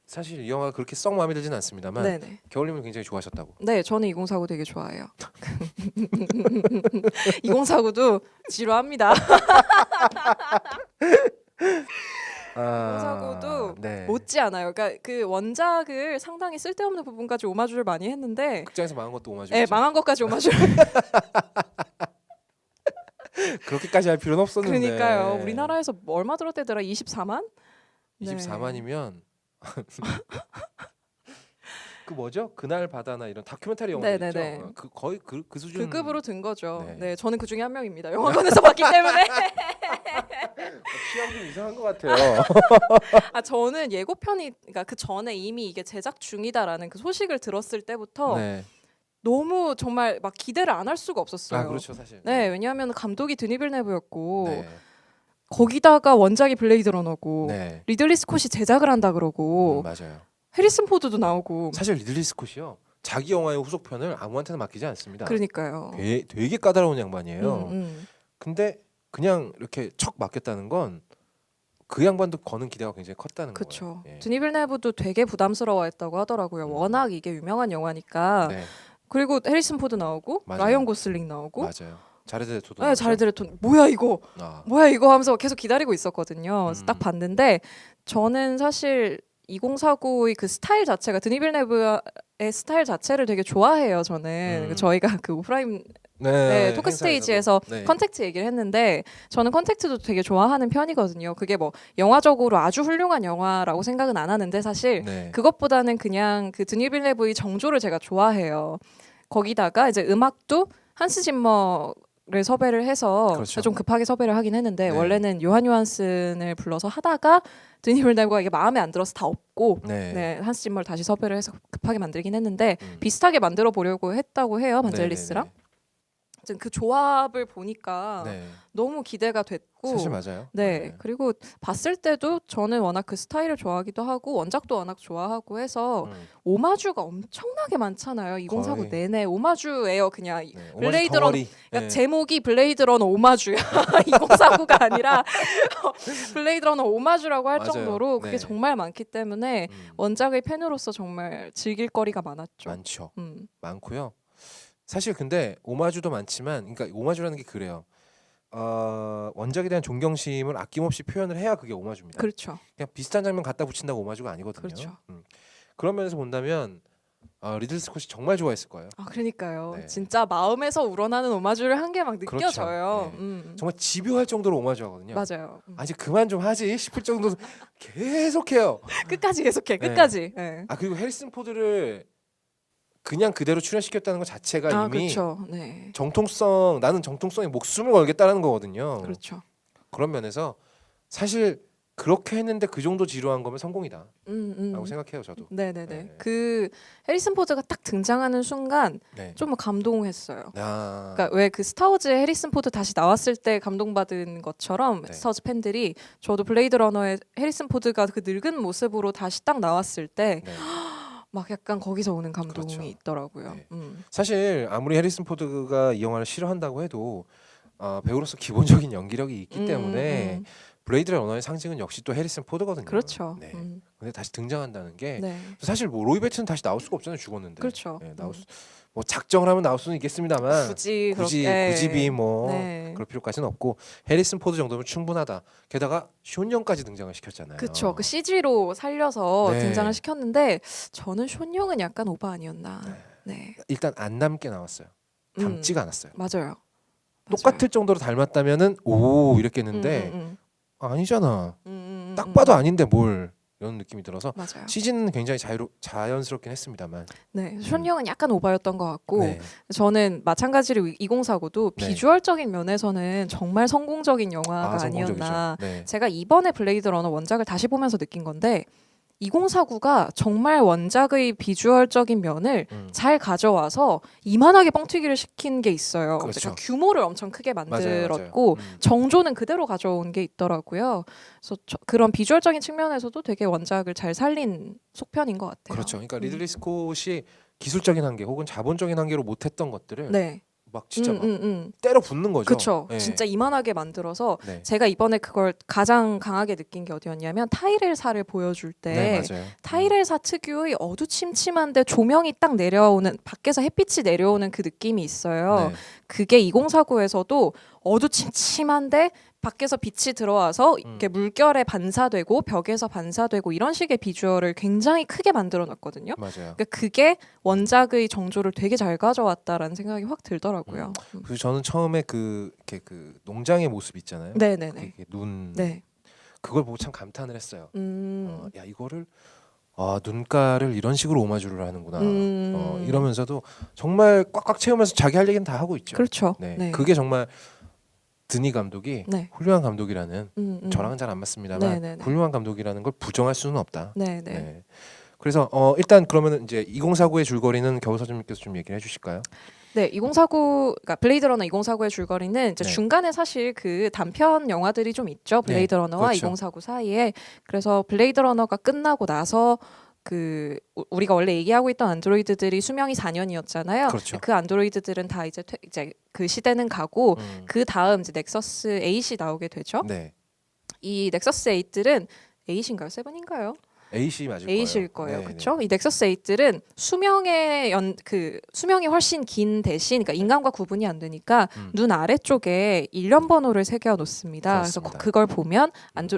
사실 이 영화가 그렇게 썩 마음에 들진 않습니다만 네네. 겨울님은 굉장히 좋아하셨다고. 네, 저는 2049 되게 좋아해요. 2049도 지루합니다. 2049도 네. 못지 않아요. 그러니까 그 원작을 상당히 쓸데없는 부분까지 오마주를 많이 했는데, 극장에서 망한 것도 오마주죠. 네, 망한 것까지 오마주를. 그렇게까지 할 필요는 없었는데. 그러니까요. 우리나라에서 얼마 들었대더라? 24만? 24만이면 그 뭐죠? 그날 바다나 이런 다큐멘터리 영화들 네네네. 있죠. 그 거의 그 수준. 그 급으로 든 거죠. 네. 네, 저는 그 중에 한 명입니다. 영화관에서 봤기 때문에. 취향 좀 이상한 것 같아요. 저는 예고편이, 그러니까 그 전에 이미 이게 제작 중이다라는 그 소식을 들었을 때부터 네. 너무 정말 막 기대를 안 할 수가 없었어요. 그렇죠, 사실. 네, 왜냐하면 감독이 드니 빌네브였고 네. 거기다가 원작이 블레이드 러너고 네. 리들리 스콧이 제작을 한다 그러고 맞아요. 해리슨 포드도 나오고. 사실 리들리 스콧이요. 자기 영화의 후속편을 아무한테나 맡기지 않습니다. 그러니까요. 되게 까다로운 양반이에요. 음. 근데 그냥 이렇게 척 맡겼다는 건 그 양반도 거는 기대가 굉장히 컸다는 그렇죠. 거예요. 예. 드니 빌네브도 되게 부담스러워했다고 하더라고요. 워낙 이게 유명한 영화니까. 네, 그리고 해리슨 포드 나오고 맞아요. 라이언 고슬링 나오고. 맞아요. 자레드 레토도. 네, 자레드 레토. 뭐야 이거? 아, 뭐야 이거 하면서 계속 기다리고 있었거든요. 그래서 음. 딱 봤는데 저는 사실 2049의 그 스타일 자체가 드니 빌네브의 스타일 자체를 되게 좋아해요. 저는 저희가 그 오프라인 토크 스테이지에서 컨택트 얘기를 했는데 저는 컨택트도 되게 좋아하는 편이거든요. 그게 뭐 영화적으로 아주 훌륭한 영화라고 생각은 안 하는데 사실 네. 그것보다는 그냥 그 드니 빌네브의 정조를 제가 좋아해요. 거기다가 이제 음악도 한스 짐머를 섭외를 해서 그렇죠. 좀 급하게 섭외를 하긴 했는데 네. 원래는 요한 요한슨을 불러서 하다가 드니 빌네브가 이게 마음에 안 들어서 다 없고 네. 한스 짐머를 다시 섭외를 해서 급하게 만들긴 했는데 음. 비슷하게 만들어 보려고 했다고 해요. 반젤리스랑. 네, 아무튼 그 조합을 보니까 네, 네. 너무 기대가 됐고 사실 맞아요. 네, 그리고 봤을 때도 저는 워낙 그 스타일을 좋아하기도 하고 원작도 워낙 좋아하고 해서 오마주가 엄청나게 많잖아요. 2049 거의. 내내 오마주예요. 그냥 네. 블레이드 러너. 덩어리. 그러니까 네. 제목이 블레이드 러너 오마주야. 2049가 아니라 블레이드 러너 오마주라고 할 맞아요. 정도로 그게 네. 정말 많기 때문에 원작의 팬으로서 정말 즐길 거리가 많았죠. 많죠. 음. 많고요. 사실 근데 오마주도 많지만, 그러니까 오마주라는 게 그래요. 원작에 대한 존경심을 아낌없이 표현을 해야 그게 오마주입니다. 그렇죠. 그냥 비슷한 장면 갖다 붙인다고 오마주가 아니거든요. 그렇죠. 그런 면에서 본다면 리들리 스콧이 정말 좋아했을 거예요. 그러니까요. 네. 진짜 마음에서 우러나는 오마주를 한 게 막 느껴져요. 그렇죠. 정말 집요할 정도로 오마주하거든요. 맞아요. 이제 그만 좀 하지 싶을 정도로 계속해요. 끝까지 계속해. 네. 끝까지. 네. 그리고 해리슨 포드를 그냥 그대로 출연시켰다는 것 자체가 이미 그렇죠. 네. 나는 정통성에 목숨을 걸겠다는 거거든요. 그렇죠. 그런 면에서 사실 그렇게 했는데 그 정도 지루한 거면 성공이다 라고 생각해요 저도. 네네네. 네. 그 해리슨 포드가 딱 등장하는 순간 네. 좀 감동했어요. 아, 그러니까 왜 그 스타워즈에 해리슨 포드 다시 나왔을 때 감동받은 것처럼 네. 스타워즈 팬들이 저도 블레이드 러너의 해리슨 포드가 그 늙은 모습으로 다시 딱 나왔을 때 네. 막 약간 거기서 오는 감동이 그렇죠. 있더라고요. 네. 사실 아무리 해리슨 포드가 이 영화를 싫어한다고 해도 배우로서 기본적인 연기력이 있기 때문에 블레이드 러너의 상징은 역시 또 해리슨 포드거든요. 그렇죠. 네. 근데 다시 등장한다는 게 네. 사실 뭐 로이 배츠는 다시 나올 수가 없잖아요. 죽었는데. 그렇죠. 네, 뭐 작정을 하면 나올 수는 있겠습니다만 굳이 굳이 뭐 네. 그럴 필요까지는 없고 해리슨 포드 정도면 충분하다. 게다가 숀영까지 등장을 시켰잖아요. 그렇죠. 그 CG로 살려서 네. 등장을 시켰는데 저는 숀영은 약간 오바 아니었나. 네. 일단 안 닮게 나왔어요. 닮지가 않았어요. 맞아요. 똑같을 정도로 닮았다면은 오 이랬겠는데 아니잖아. 딱 봐도 아닌데 뭘 이런 느낌이 들어서 맞아요. CG는 굉장히 자연스럽긴 했습니다만. 네, 숀영은 약간 오바였던 것 같고 네. 저는 마찬가지로 2049도 네. 비주얼적인 면에서는 정말 성공적인 영화가 성공적이죠. 아니었나. 네. 제가 이번에 블레이드 러너 원작을 다시 보면서 느낀 건데 2049가 정말 원작의 비주얼적인 면을 잘 가져와서 이만하게 뻥튀기를 시킨 게 있어요. 그렇죠. 그러니까 규모를 엄청 크게 만들었고 맞아요. 정조는 그대로 가져온 게 있더라고요. 그래서 그런 비주얼적인 측면에서도 되게 원작을 잘 살린 속편인 것 같아요. 그렇죠. 그러니까 리들리 스콧이 기술적인 한계 혹은 자본적인 한계로 못했던 것들을 네. 막 진짜 막 때려 붓는 거죠. 그렇죠. 네. 진짜 이만하게 만들어서 네. 제가 이번에 그걸 가장 강하게 느낀 게 어디였냐면 타이렐사를 보여줄 때 네, 맞아요. 타이렐사 특유의 어두침침한데 조명이 딱 내려오는 밖에서 햇빛이 내려오는 그 느낌이 있어요. 네. 그게 2049에서도 어두침침한데 밖에서 빛이 들어와서 이렇게 물결에 반사되고 벽에서 반사되고 이런 식의 비주얼을 굉장히 크게 만들어 놨거든요. 맞아요. 그러니까 그게 원작의 정조를 되게 잘 가져왔다라는 생각이 확 들더라고요. 그래서 저는 처음에 이렇게 그 농장의 모습 있잖아요. 네네네. 눈 네. 그걸 보고 참 감탄을 했어요. 야 이거를 눈가를 이런 식으로 오마주를 하는구나. 이러면서도 정말 꽉꽉 채우면서 자기 할 얘기는 다 하고 있죠. 그렇죠. 네. 네. 그게 정말 드니 감독이 네. 훌륭한 감독이라는 저랑은 잘 안 맞습니다만 네네네. 훌륭한 감독이라는 걸 부정할 수는 없다. 네네. 네. 그래서 일단 그러면 이제 2049의 줄거리는 겨우서님께서 좀 얘기를 해주실까요? 네, 2049, 그러니까 블레이드 러너 2049의 줄거리는 이제 네. 중간에 사실 그 단편 영화들이 좀 있죠. 블레이드 네, 러너와 그렇죠. 2049 사이에. 그래서 블레이드 러너가 끝나고 나서 그 우리가 원래 얘기하고 있던 안드로이드들이 수명이 4년이었잖아요. 그렇죠. 그 안드로이드들은 다 이제 그 시대는 가고 그 다음 이제 넥서스 8이 나오게 되죠. 네. 이 넥서스 8들은 8인가요? 7인가요? A씨 맞을 A실 거예요. 네, 그렇죠? 이 넥서스 8들은 수명이 훨씬 긴 대신 그러니까 인간과 구분이 안 되니까 눈 아래쪽에 일련 번호를 새겨 놓습니다. 그래서 그렇습니다. 그걸 보면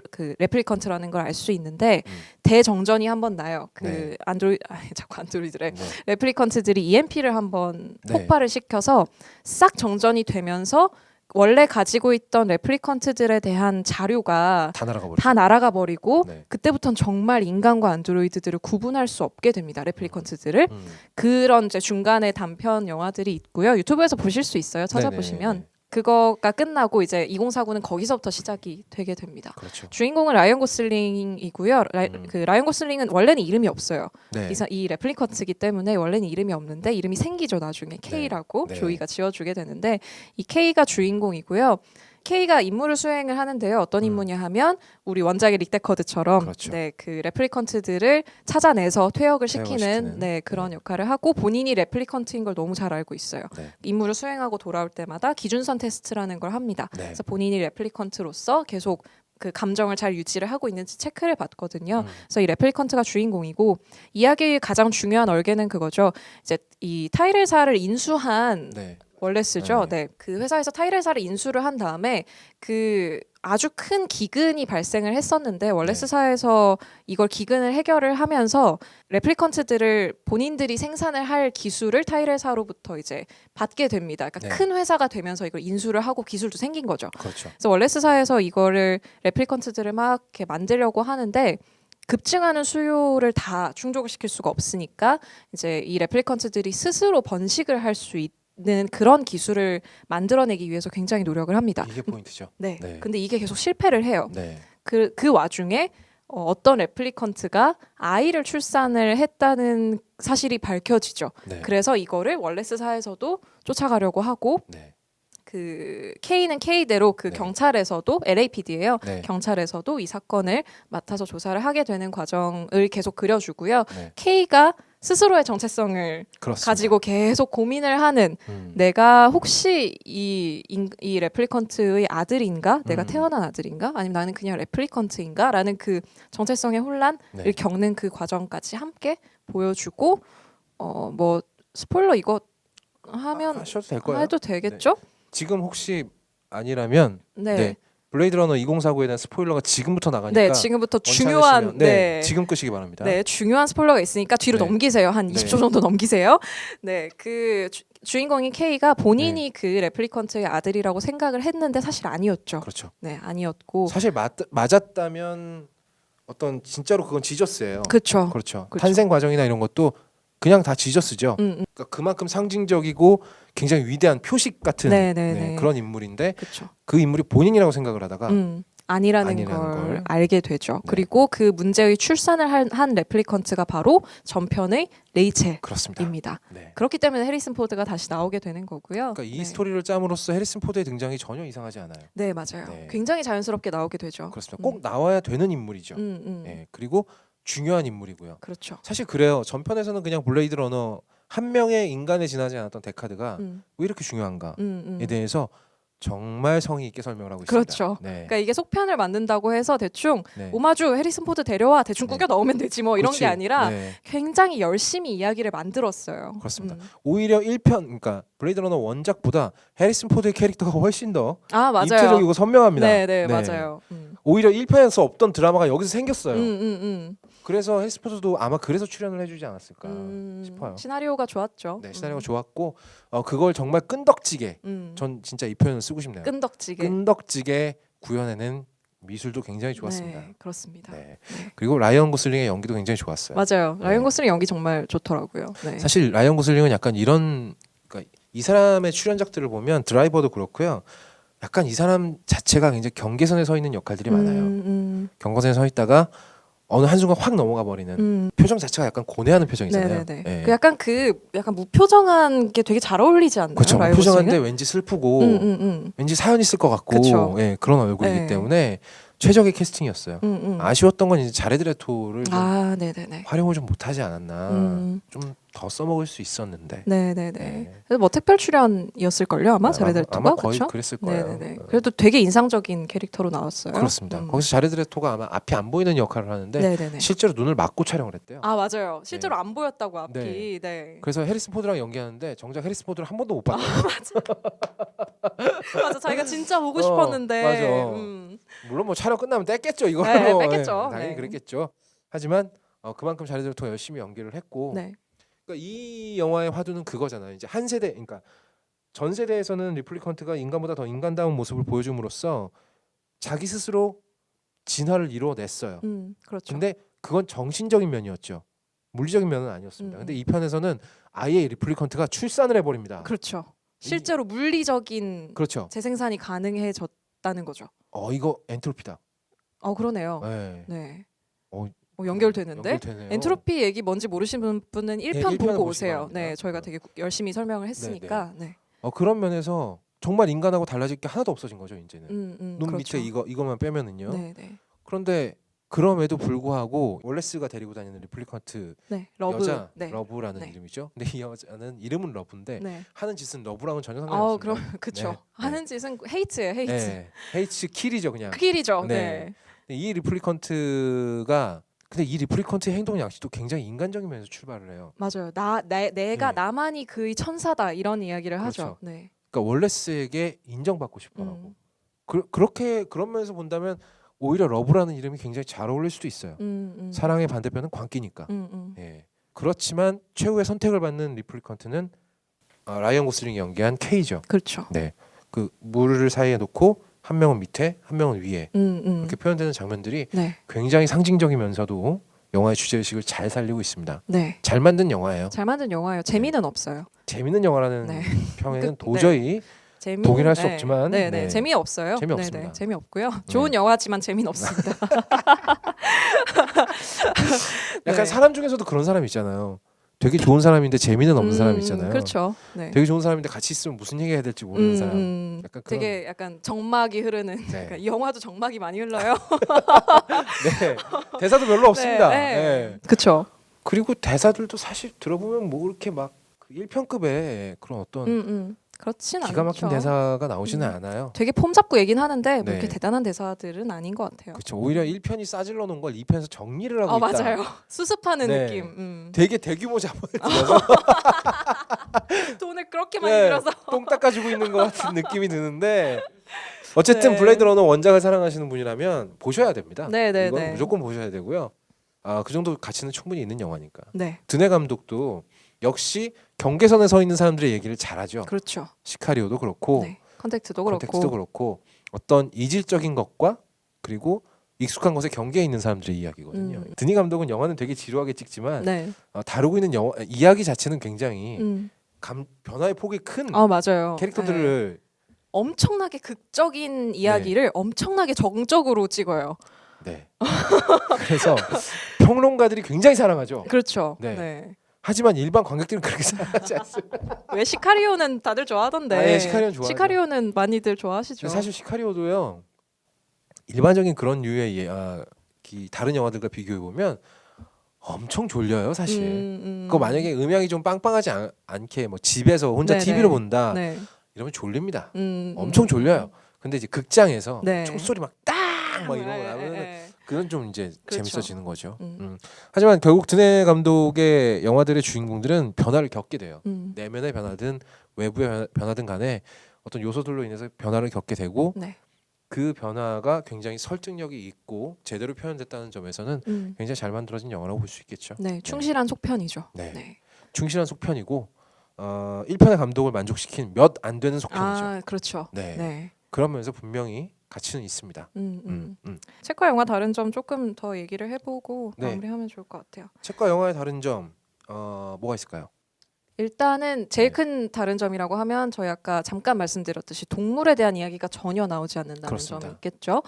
그 레플리컨트라는 걸 알 수 있는데 대정전이 한번 나요. 그 네. 자꾸 안드로이드래. 네. 레플리컨트들이 EMP를 한번 네. 폭발을 시켜서 싹 정전이 되면서 원래 가지고 있던 레플리컨트들에 대한 자료가 다 날아가 버리죠. 다 날아가 버리고 네. 그때부터는 정말 인간과 안드로이드들을 구분할 수 없게 됩니다. 레플리컨트들을. 그런 이제 중간에 단편 영화들이 있고요. 유튜브에서 보실 수 있어요. 찾아보시면. 네네. 그거가 끝나고 이제 2049는 거기서부터 시작이 되게 됩니다. 그렇죠. 주인공은 라이언 고슬링이고요. 그 라이언 고슬링은 원래는 이름이 없어요. 네. 이 레플리컨트이기 때문에 원래는 이름이 없는데 이름이 생기죠. 나중에 K라고 네. 조이가 지어주게 되는데 이 K가 주인공이고요. K가 임무를 수행을 하는데요. 어떤 임무냐 하면 우리 원작의 릭 데커드처럼 그렇죠. 네, 그 레플리컨트들을 찾아내서 퇴역을 시키는 퇴역시키는. 네, 그런 역할을 하고 본인이 레플리컨트인 걸 너무 잘 알고 있어요. 네. 임무를 수행하고 돌아올 때마다 기준선 테스트라는 걸 합니다. 네. 그래서 본인이 레플리컨트로서 계속 그 감정을 잘 유지를 하고 있는지 체크를 받거든요. 그래서 이 레플리컨트가 주인공이고 이야기의 가장 중요한 얼개는 그거죠. 이제 이 타이렐사를 인수한 네. 월레스죠. 네. 그 회사에서 타이레사를 인수를 한 다음에 그 아주 큰 기근이 발생을 했었는데 월레스사에서 이걸 기근을 해결을 하면서 레플리컨트들을 본인들이 생산을 할 기술을 타이레사로부터 이제 받게 됩니다. 그러니까 큰 회사가 되면서 이걸 인수를 하고 기술도 생긴 거죠. 그렇죠. 그래서 월레스사에서 이거를 레플리컨트들을 막 이렇게 만들려고 하는데 급증하는 수요를 다 충족을 시킬 수가 없으니까 이제 이 레플리컨트들이 스스로 번식을 할 수 있는 그런 기술을 만들어내기 위해서 굉장히 노력을 합니다. 이게 포인트죠. 네. 근데 이게 계속 실패를 해요. 네. 그 와중에 어떤 레플리컨트가 아이를 출산을 했다는 사실이 밝혀지죠. 네. 그래서 이거를 월레스사에서도 쫓아가려고 하고 네. 그 K는 K대로 그 경찰에서도 LAPD예요. 네. 경찰에서도 이 사건을 맡아서 조사를 하게 되는 과정을 계속 그려주고요. 네. K가 스스로의 정체성을 그렇습니다. 가지고 계속 고민을 하는 내가 혹시 이 레플리컨트의 아들인가? 내가 태어난 아들인가? 아니면 나는 그냥 레플리컨트인가? 라는 그 정체성의 혼란을 겪는 그 과정까지 함께 보여주고 뭐 스포일러 이거 하면 하셔도 될 거예요. 해도 되겠죠? 네. 지금 혹시 아니라면 블레이드 러너 2049에 대한 스포일러가 지금부터 나가니까 네, 지금부터 중요한 지금 끄시기 바랍니다. 네, 중요한 스포일러가 있으니까 뒤로 넘기세요. 한 20초 정도 넘기세요. 네, 그 주인공인 K가 본인이 그 레플리컨트의 아들이라고 생각을 했는데 사실 아니었죠. 그렇죠. 네, 아니었고 사실 맞았다면 어떤 진짜로 그건 지저스예요. 그렇죠. 그렇죠. 탄생 과정이나 이런 것도 그냥 다 지저스죠. 그러니까 그만큼 상징적이고 굉장히 위대한 표식 같은 그런 인물인데 그쵸. 그 인물이 본인이라고 생각을 하다가 아니라는 걸 알게 되죠. 그리고 그 문제의 출산을 한 레플리컨트가 바로 전편의 레이첼입니다. 그렇습니다. 그렇기 때문에 해리슨 포드가 다시 나오게 되는 거고요. 그러니까 이 스토리를 짬으로써 해리슨 포드의 등장이 전혀 이상하지 않아요. 네, 맞아요. 굉장히 자연스럽게 나오게 되죠. 그렇습니다. 꼭 나와야 되는 인물이죠. 그리고 중요한 인물이고요. 그렇죠. 사실 그래요. 전편에서는 그냥 블레이드 러너 한 명의 인간에 지나지 않았던 데카드가 왜 이렇게 중요한가에 대해서 정말 성의 있게 설명을 하고 있습니다. 그렇죠. 그러니까 이게 속편을 만든다고 해서 대충 오마주 해리슨 포드 데려와 대충 꾸겨 넣으면 되지 뭐 이런 게 아니라 굉장히 열심히 이야기를 만들었어요. 그렇습니다. 오히려 1편 그러니까 블레이드 러너 원작보다 해리슨 포드의 캐릭터가 훨씬 더 입체적이고 선명합니다. 네, 맞아요. 오히려 1편에서 없던 드라마가 여기서 생겼어요. 그래서 해리슨 포드도 아마 그래서 출연을 해주지 않았을까 싶어요. 시나리오가 좋았죠. 네, 시나리오가 좋았고 그걸 정말 끈덕지게 전 진짜 이 표현을 쓰고 싶네요. 끈덕지게 구현해낸 미술도 굉장히 좋았습니다. 네, 그렇습니다. 그리고 라이언 고슬링의 연기도 굉장히 좋았어요. 맞아요. 라이언 고슬링 연기 정말 좋더라고요. 사실 라이언 고슬링은 약간 이런 그러니까 이 사람의 출연작들을 보면 드라이버도 그렇고요. 약간 이 사람 자체가 굉장히 경계선에 서 있는 역할들이 많아요. 경계선에 서 있다가 어느 한순간 확 넘어가 버리는 표정 자체가 약간 고뇌하는 표정이잖아요. 그 약간 무표정한 게 되게 잘 어울리지 않나요? 그렇죠. 무표정한데 왠지 슬프고 왠지 사연 있을 것 같고 그런 얼굴이기 때문에 최적의 캐스팅이었어요. 아쉬웠던 건 이제 자레드 레토를 활용을 좀 못하지 않았나. 좀 더 써먹을 수 있었는데. 그래서 뭐 특별 출연이었을걸요 아마 자레드 레토가. 아마 거의 그랬을 거예요. 그래도 되게 인상적인 캐릭터로 나왔어요. 그렇습니다. 거기서 자레드 레토가 아마 앞이 안 보이는 역할을 하는데 실제로 눈을 막고 촬영을 했대요. 아 맞아요. 실제로 안 보였다고 앞이. 그래서 해리슨 포드랑 연기하는데 정작 해리슨 포드를 한 번도 못 봤대요. 맞아. 자기가 진짜 보고 싶었는데. 맞아. 물론 뭐 촬영 끝나면 뗐겠죠 이걸로. 뺐겠죠. 당연히 그랬겠죠. 하지만 그만큼 자레드 레토가 열심히 연기를 했고. 그러니까 이 영화의 화두는 그거잖아요. 이제 한 세대, 그러니까 전 세대에서는 리플리컨트가 인간보다 더 인간다운 모습을 보여줌으로써 자기 스스로 진화를 이루어냈어요. 그렇죠. 근데 그건 정신적인 면이었죠. 물리적인 면은 아니었습니다. 근데 이 편에서는 아예 리플리컨트가 출산을 해버립니다. 그렇죠. 실제로 물리적인 재생산이 가능해졌다는 거죠. 이거 엔트로피다. 그러네요. 연결되는데 엔트로피 얘기 뭔지 모르시는 분은 1편 보고 오세요. 저희가 되게 열심히 설명을 했으니까. 그런 면에서 정말 인간하고 달라질 게 하나도 없어진 거죠 이제는. 눈 그렇죠. 밑에 이거만 빼면은요. 그런데 그럼에도 불구하고 월레스가 데리고 다니는 리플리컨트 여자 러브라는 이름이죠. 근데 이 여자는 이름은 러브인데 하는 짓은 러브랑은 전혀 상관이 없습니다. 그럼 그렇죠. 하는 짓은 헤이트예요. 헤이트. 헤이트 킬이죠 그냥. 킬이죠. 이 리플리컨트가 근데 이 리플리컨트의 행동 양식도 굉장히 인간적인 면에서 출발을 해요. 맞아요. 내가 네. 나만이 그의 천사다 이런 이야기를 하죠. 그렇죠. 네. 그러니까 월레스에게 인정받고 싶어하고 그렇게 그런 면에서 본다면 오히려 러브라는 이름이 굉장히 잘 어울릴 수도 있어요. 사랑의 반대편은 광기니까. 예. 그렇지만 최후의 선택을 받는 리플리컨트는 라이언 고슬링이 연기한 K죠. 그렇죠. 네, 그 물을 사이에 놓고 한 명은 밑에, 한 명은 위에 그렇게 표현되는 장면들이 네. 굉장히 상징적이면서도 영화의 주제의식을 잘 살리고 있습니다. 네. 잘 만든 영화예요. 잘 만든 영화예요. 재미는 없어요. 재밌는 영화라는 네. 평에는 그- 도저히 동일할 수 없지만 네. 재미없어요. 재미없습니다. 네. 재미없고요. 좋은 영화지만 재미는 없습니다. 약간 네. 사람 중에서도 그런 사람 있잖아요. 되게 좋은 사람인데 재미는 없는 사람 있잖아요. 그렇죠. 네. 되게 좋은 사람인데 같이 있으면 무슨 얘기 해야 될지 모르는 사람. 약간 그런. 되게 약간 정막이 흐르는. 네. 그러니까 이 영화도 정막이 많이 흘러요. 네. 대사도 별로 없습니다. 네. 그렇죠. 그리고 대사들도 사실 들어보면 뭐 그렇게 막 1편급의 그런 어떤 그렇진 기가 막힌 않죠. 대사가 나오지는 않아요. 되게 폼 잡고 얘긴 하는데 뭐 네. 이렇게 대단한 대사들은 아닌 것 같아요. 그렇죠. 오히려 1편이 싸질러 놓은 걸 2편에서 정리를 하고 있다. 맞아요. 수습하는 네. 느낌. 되게 대규모 자본을 들여서 돈을 그렇게 많이 들어서. 똥 닦아주고 있는 것 같은 느낌이 드는데 어쨌든 네. 블레이드 러너 원작을 사랑하시는 분이라면 보셔야 됩니다. 네. 이건 무조건 보셔야 되고요. 그 정도 가치는 충분히 있는 영화니까. 네. 드네 감독도 역시 경계선에 서 있는 사람들의 얘기를 잘하죠. 그렇죠. 시카리오도 그렇고 네. 컨택트도 컨텍스트도 그렇고 어떤 이질적인 것과 그리고 익숙한 것의 경계에 있는 사람들의 이야기거든요. 드니 감독은 영화는 되게 지루하게 찍지만 네. 다루고 있는 이야기 자체는 굉장히 변화의 폭이 큰 맞아요. 캐릭터들을 엄청나게 극적인 이야기를 엄청나게 정적으로 찍어요. 네. 그래서 평론가들이 굉장히 사랑하죠. 그렇죠. 네. 네. 하지만 일반 관객들은 그렇게 사랑하지 않습니다. 왜 시카리오는 다들 좋아하던데. 예, 시카리오는 좋아하죠. 시카리오는 많이들 좋아하시죠. 사실 시카리오도요. 일반적인 그런 류의 다른 영화들과 비교해 보면 엄청 졸려요, 사실. 그거 만약에 음향이 좀 빵빵하지 않게 뭐 집에서 혼자 네네. TV로 본다 네. 이러면 졸립니다. 엄청 졸려요. 근데 이제 극장에서 네. 총소리 막 딱 막 이런 거 나면 그건 좀 이제 그렇죠. 재밌어지는 거죠. 하지만 결국 드네 감독의 영화들의 주인공들은 변화를 겪게 돼요. 내면의 변화든 외부의 변화든 간에 어떤 요소들로 인해서 변화를 겪게 되고 네. 그 변화가 굉장히 설득력이 있고 제대로 표현됐다는 점에서는 굉장히 잘 만들어진 영화라고 볼 수 있겠죠. 네, 충실한 속편이죠. 네. 네. 충실한 속편이고 1편의 감독을 만족시킨 몇 안 되는 속편이죠. 그렇죠. 네. 네. 그런 면에서 분명히 가치는 있습니다. 책과 영화 다른 점 조금 더 얘기를 해보고 네. 마무리하면 좋을 것 같아요. 책과 영화의 다른 점 뭐가 있을까요? 일단은 제일 큰 다른 점이라고 하면 저희 아까 잠깐 말씀드렸듯이 동물에 대한 이야기가 전혀 나오지 않는다는 그렇습니다. 점이 있겠죠.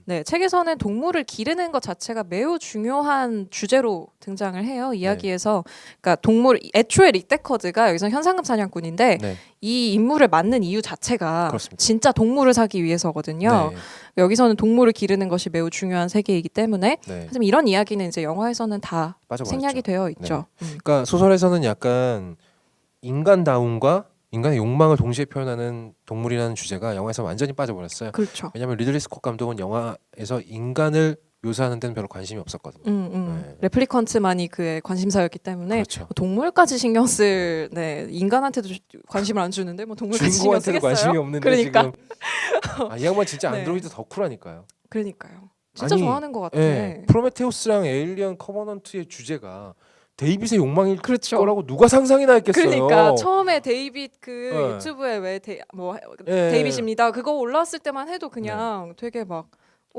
네, 책에서는 동물을 기르는 것 자체가 매우 중요한 주제로 등장을 해요. 이야기에서 그러니까 동물 애초에 릭 데커드가 여기서 현상금 사냥꾼인데 네. 이 인물을 만든 이유 자체가 그렇습니다. 진짜 동물을 사기 위해서거든요. 네. 여기서는 동물을 기르는 것이 매우 중요한 세계이기 때문에 네. 하지만 이런 이야기는 이제 영화에서는 다 빠져버렸죠. 생략이 되어 있죠. 그러니까 소설에서는 약간 인간다움과 인간의 욕망을 동시에 표현하는 동물이라는 주제가 영화에서 완전히 빠져버렸어요. 그렇죠. 왜냐하면 리들리 스콧 감독은 영화에서 인간을 묘사하는 데는 별로 관심이 없었거든요. 네. 레플리컨트만이 그의 관심사였기 때문에 그렇죠. 동물까지 신경 쓸 인간한테도 관심을 안 주는데 뭐 동물까지 신경 주인공한테도 쓰겠어요? 관심이 없는데 그러니까. 지금 이 양반 진짜 네. 안드로이드 덕후라니까요. 그러니까요. 진짜 아니, 좋아하는 것 같아. 프로메테우스랑 에일리언 커버넌트의 주제가 데이빗의 욕망일 그렇죠. 거라고 누가 상상이나 했겠어요. 그러니까 처음에 데이빗 네. 유튜브에 왜 네. 데이빗입니다. 그거 올라왔을 때만 해도 그냥 되게 막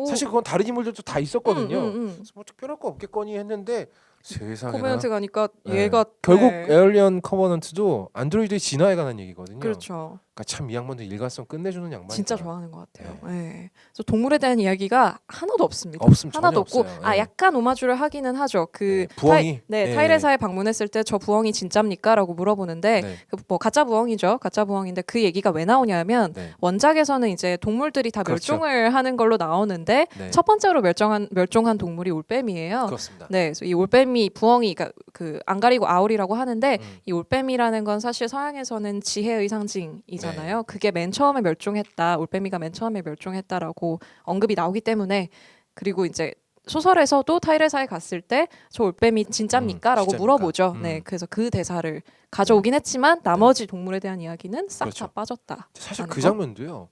사실 그건 다른 인물들도 다 있었거든요. 그래서 그래서 뭐 특별할 거 없겠거니 했는데 세상에 코벤트 가니까 네. 얘가 결국 네. 에일리언 커버넌트도 안드로이드의 진화에 관한 얘기거든요. 그렇죠. 그러니까 참 이 양반도 일관성 끝내주는 양반이다. 진짜 좋아하는 것 같아요. 네. 그래서 동물에 대한 이야기가 하나도 없습니다. 없으면 하나도 전혀 없고 없어요. 네. 약간 오마주를 하기는 하죠. 그 부엉이 타이레사에 방문했을 때 저 부엉이 진짜입니까?라고 물어보는데 네. 뭐 가짜 부엉이죠. 가짜 부엉인데 그 얘기가 왜 나오냐면 네. 원작에서는 이제 동물들이 다 그렇죠. 멸종을 하는 걸로 나오는데 네. 첫 번째로 멸종한 동물이 올빼미예요. 그렇습니다. 네, 그래서 이 올빼미 부엉이 그 안 가리고 아울이라고 하는데 이 올빼미라는 건 사실 서양에서는 지혜의 상징이잖아요. 네. 그게 맨 처음에 멸종했다. 올빼미가 맨 처음에 멸종했다라고 언급이 나오기 때문에 그리고 이제 소설에서도 타이레사에 갔을 때 저 올빼미 진짜입니까? 라고 진짜입니까? 물어보죠. 네, 그래서 그 대사를 가져오긴 했지만 나머지 동물에 대한 이야기는 싹 다 그렇죠. 빠졌다. 사실 그 장면도요.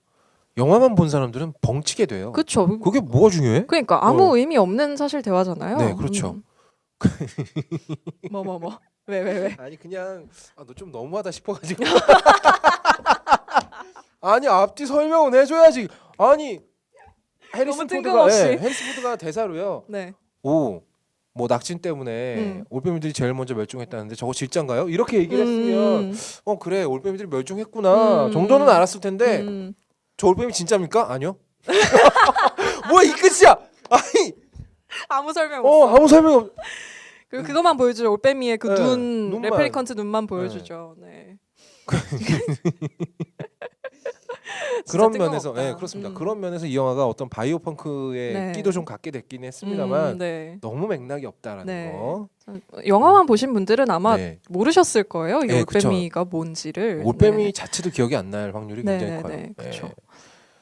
영화만 본 사람들은 벙치게 돼요. 그렇죠. 그게 뭐가 중요해? 그러니까 아무 의미 없는 사실 대화잖아요. 네, 그렇죠. 뭐. 왜? 아니 그냥 너 좀 너무하다 싶어가지고. 아니 앞뒤 설명은 해줘야지. 아니 해리슨 너무 포드가 뜬금없이. 해리슨 포드가 대사로요. 네. 뭐 낙진 때문에 올빼미들이 제일 먼저 멸종했다는데 저거 진짠가요? 이렇게 얘기를 했으면 그래 올빼미들이 멸종했구나 정도는 알았을 텐데 저 올빼미 진짜입니까? 아니요. 뭐야 이 끝이야? 아니 아무 설명 없어. 아무 설명 없. 그것만 보여주죠. 올빼미의 그 네, 눈, 눈만. 레플리컨트 눈만 보여주죠. 네. 그런 진짜 면에서 뜬금없다. 그렇습니다. 그런 면에서 이 영화가 어떤 바이오펑크의 네. 끼도 좀 갖게 됐긴 했습니다만 네. 너무 맥락이 없다라는 네. 거. 영화만 보신 분들은 아마 네. 모르셨을 거예요. 이 네, 올빼미가 뭔지를. 올빼미 네. 자체도 기억이 안 날 확률이 굉장히 커요. 네, 그렇죠.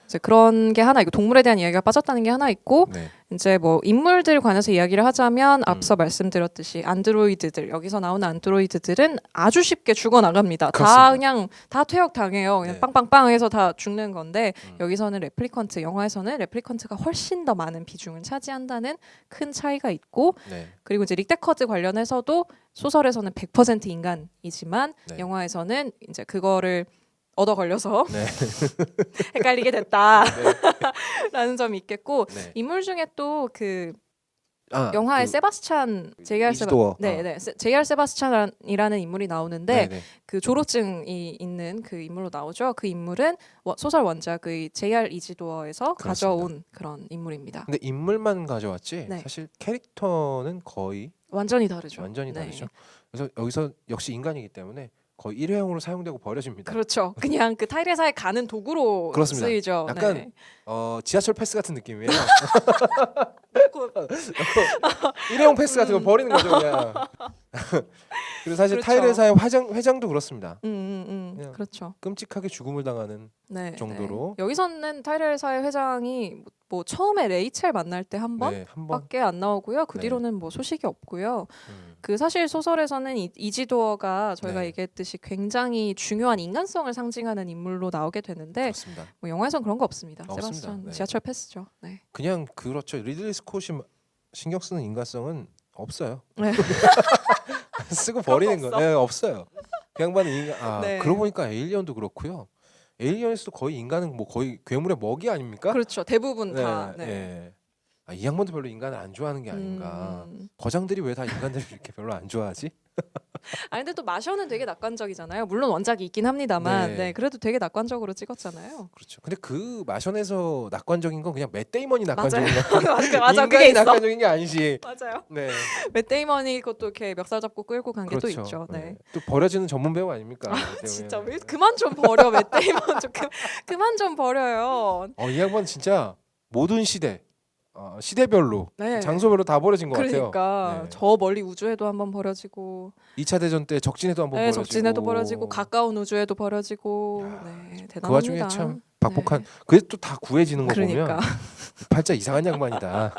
이제 그런 게 하나 있고 동물에 대한 이야기가 빠졌다는 게 하나 있고 네. 이제 뭐 인물들 관해서 이야기를 하자면 앞서 말씀드렸듯이 안드로이드들 여기서 나오는 안드로이드들은 아주 쉽게 죽어 나갑니다. 다 그렇습니다. 그냥 다 퇴역 당해요. 그냥 네. 빵빵빵해서 다 죽는 건데 여기서는 레플리컨트 영화에서는 레플리컨트가 훨씬 더 많은 비중을 차지한다는 큰 차이가 있고 네. 그리고 이제 릭데커드 관련해서도 소설에서는 100% 인간이지만 네. 영화에서는 이제 그거를 얻어 걸려서 네. 헷갈리게 됐다라는 점이 있겠고 네. 인물 중에 또 그 영화의 세바스찬 JR 이지도어. JR 세바스찬이라는 인물이 나오는데 네. 그 조로증이 있는 그 인물로 나오죠. 그 인물은 소설 원작의 JR 이지도어에서 그렇습니다. 가져온 그런 인물입니다. 근데 인물만 가져왔지 네. 사실 캐릭터는 거의 완전히 다르죠. 완전히 네. 다르죠. 그래서 여기서 역시 인간이기 때문에 거의 일회용으로 사용되고 버려집니다. 그렇죠. 그냥 그 타이레사에 가는 도구로 그렇습니다. 쓰이죠. 약간 네. 지하철 패스 같은 느낌이에요. 일회용 패스 같은 거 버리는 거죠 그냥. 그리고 사실 그렇죠. 타이레사의 회장도 그렇습니다. 그냥 그렇죠. 끔찍하게 죽음을 당하는 네, 정도로. 네. 여기서는 타이레사의 회장이 뭐 처음에 레이첼 만날 때 한 네, 한 번. 번밖에 안 나오고요. 그 네. 뒤로는 뭐 소식이 없고요. 그 사실 소설에서는 이지도어가 저희가 네. 얘기했듯이 굉장히 중요한 인간성을 상징하는 인물로 나오게 되는데 그렇습니다. 뭐 영화에선 그런 거 없습니다. 없습니다. 세바스찬 네. 지하철 패스죠. 네. 그냥 그렇죠. 리들리 스콧이 신경 쓰는 인간성은 없어요. 네. 쓰고 버리는 거 거. 네, 없어요. 그 양반은 네. 그러고 보니까 에일리언도 그렇고요. 에일리언에서도 거의 인간은 뭐 거의 괴물의 먹이 아닙니까? 그렇죠. 대부분 다. 네. 네. 이 양반도 별로 인간을 안 좋아하는 게 아닌가. 거장들이 왜 다 인간들을 이렇게 별로 안 좋아하지? 아 근데 또 마셔는 되게 낙관적이잖아요. 물론 원작이 있긴 합니다만, 네. 네, 그래도 되게 낙관적으로 찍었잖아요. 그렇죠. 근데 그 마션에서 낙관적인 건 그냥 맷 데이먼이 낙관적인 맞아요. 거. 맞아, 그게 인간이 있어. 낙관적인 게 아니지. 맞아요. 네. 맷 데이먼이 그것도 이렇게 멱살 잡고 끌고 간 게 또 그렇죠. 있죠. 네. 또 버려지는 전문 배우 아닙니까? 맷 데이먼이. 진짜 왜 그만 좀 버려 맷 데이먼 좀 그만 좀 버려요. 이 양반 진짜 모든 시대별로 네. 장소별로 다 버려진 것 그러니까 같아요. 네. 저 멀리 우주에도 한번 버려지고, 2차 대전 때 적진에도 한번 네, 버려지고. 적진에도 버려지고, 가까운 우주에도 버려지고, 네, 대단합니다. 그 와중에 참 박복한. 그게 또 다 구해지는 거 그러니까. 보면 팔자 이상한 양반이다.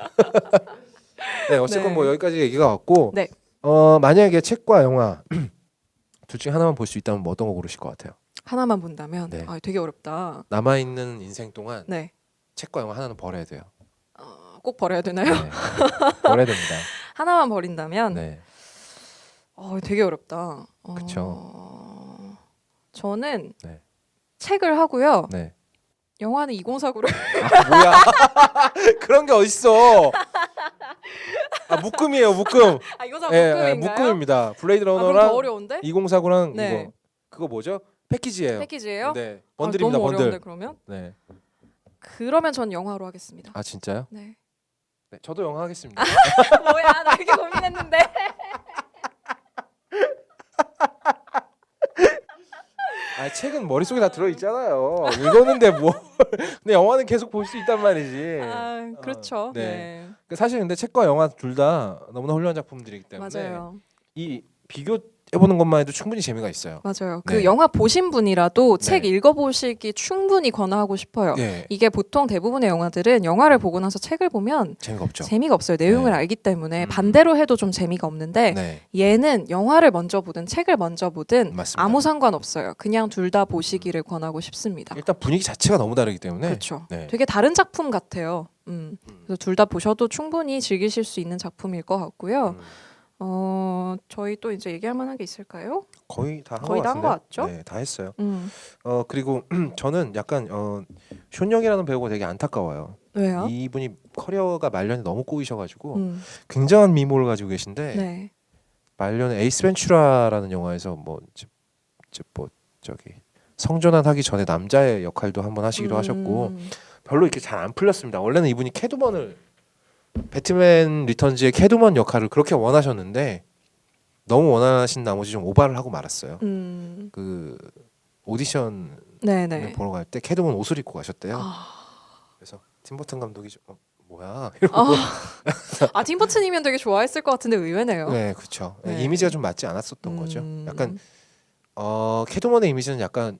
네, 어쨌건 네. 뭐 여기까지 얘기가 왔고. 네. 만약에 책과 영화 둘 중에 하나만 볼 수 있다면 뭐 어떤 거 고르실 것 같아요? 하나만 본다면, 네. 되게 어렵다. 남아 있는 인생 동안 네, 책과 영화 하나는 버려야 돼요. 꼭 버려야 되나요? 네. 버려야 됩니다. 하나만 버린다면, 네. 되게 어렵다. 그쵸. 저는 네. 책을 하고요. 네. 영화는 2049를 뭐야? 그런 게 어딨어? 묶음이에요, 묶음. 2049 예, 묶음인가요? 묶음입니다. 블레이드 그럼 더 러너랑 어려운데? 2049랑 네. 이거 그거 뭐죠? 패키지예요. 패키지예요? 네. 번들입니다, 너무 번들. 어려운데 그러면? 네. 그러면 전 영화로 하겠습니다. 아 진짜요? 네. 네. 저도 영화 하겠습니다. 뭐야, 나 이렇게 고민했는데. 책은 머릿속에 다 들어 있잖아요. 읽었는데 뭐. 근데 영화는 계속 볼 수 있단 말이지. 그렇죠. 네. 네. 사실 근데 책과 영화 둘 다 너무나 훌륭한 작품들이기 때문에 맞아요. 이 비교 해보는 것만 해도 충분히 재미가 있어요. 맞아요. 네. 그 영화 보신 분이라도 책 네. 읽어보시기 충분히 권하고 싶어요. 네. 이게 보통 대부분의 영화들은 영화를 보고 나서 책을 보면 재미가 없죠. 재미가 없어요. 내용을 네. 알기 때문에 반대로 해도 좀 재미가 없는데 네. 얘는 영화를 먼저 보든 책을 먼저 보든 맞습니다. 아무 상관없어요. 그냥 둘 다 보시기를 권하고 싶습니다. 일단 분위기 자체가 너무 다르기 때문에 그렇죠. 네. 되게 다른 작품 같아요. 그래서 둘 다 보셔도 충분히 즐기실 수 있는 작품일 것 같고요. 저희 또 이제 얘기할 만한 게 있을까요? 거의 다 한 거의 것 다 한 같은데. 것 같죠? 네, 다 했어요. 음. 그리고 저는 약간 숀영이라는 배우가 되게 안타까워요. 왜요? 이분이 커리어가 말년에 너무 꼬이셔가지고 음. 굉장한 미모를 가지고 계신데 네. 말년에 에이스 벤츄라라는 영화에서 뭐 저기 성전환하기 전에 남자의 역할도 한번 하시기도 하셨고 별로 이렇게 잘 안 풀렸습니다. 원래는 이분이 캐트먼을 배트맨 리턴즈의 캐트먼 역할을 그렇게 원하셨는데 너무 원하신 나머지 좀 오바를 하고 말았어요. 그 오디션 네네. 보러 갈 때 캐트먼 옷을 입고 가셨대요. 그래서 팀 버튼 감독이 뭐야? 팀 버튼이면 되게 좋아했을 것 같은데 의외네요. 네, 그렇죠. 네. 이미지가 좀 맞지 않았었던 거죠. 약간 캐트먼의 이미지는 약간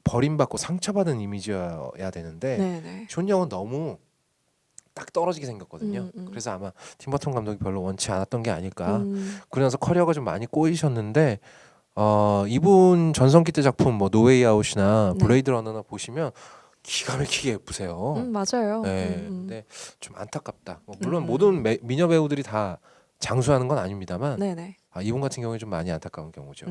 버림받고 상처받은 이미지여야 되는데 네네. 존 영은 너무 딱 떨어지게 생겼거든요. 그래서 아마 팀 버튼 감독이 별로 원치 않았던 게 아닐까. 그러면서 커리어가 좀 많이 꼬이셨는데 이분 전성기 때 작품 뭐 노웨이 아웃이나 네. 블레이드 러너나 보시면 기가 막히게 예쁘세요. 맞아요. 네, 근데 좀 안타깝다. 물론 모든 미녀 배우들이 다 장수하는 건 아닙니다만 네네. 이분 같은 경우에 좀 많이 안타까운 경우죠.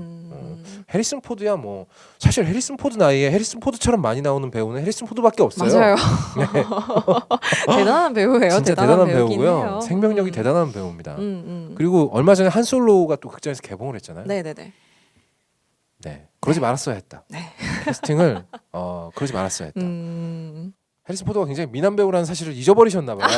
해리슨 포드야 뭐 사실 해리슨 포드 나이에 해리슨 포드처럼 많이 나오는 배우는 해리슨 포드밖에 없어요. 맞아요. 네. 대단한 배우예요. 진짜 대단한 배우긴 배우고요. 해요. 생명력이 대단한 배우입니다. 음. 그리고 얼마 전에 한 솔로가 또 극장에서 개봉을 했잖아요. 네네네. 네, 그러지 말았어야 했다. 네. 캐스팅을 그러지 말았어야 했다. 해리슨 포드가 굉장히 미남 배우라는 사실을 잊어버리셨나 봐요.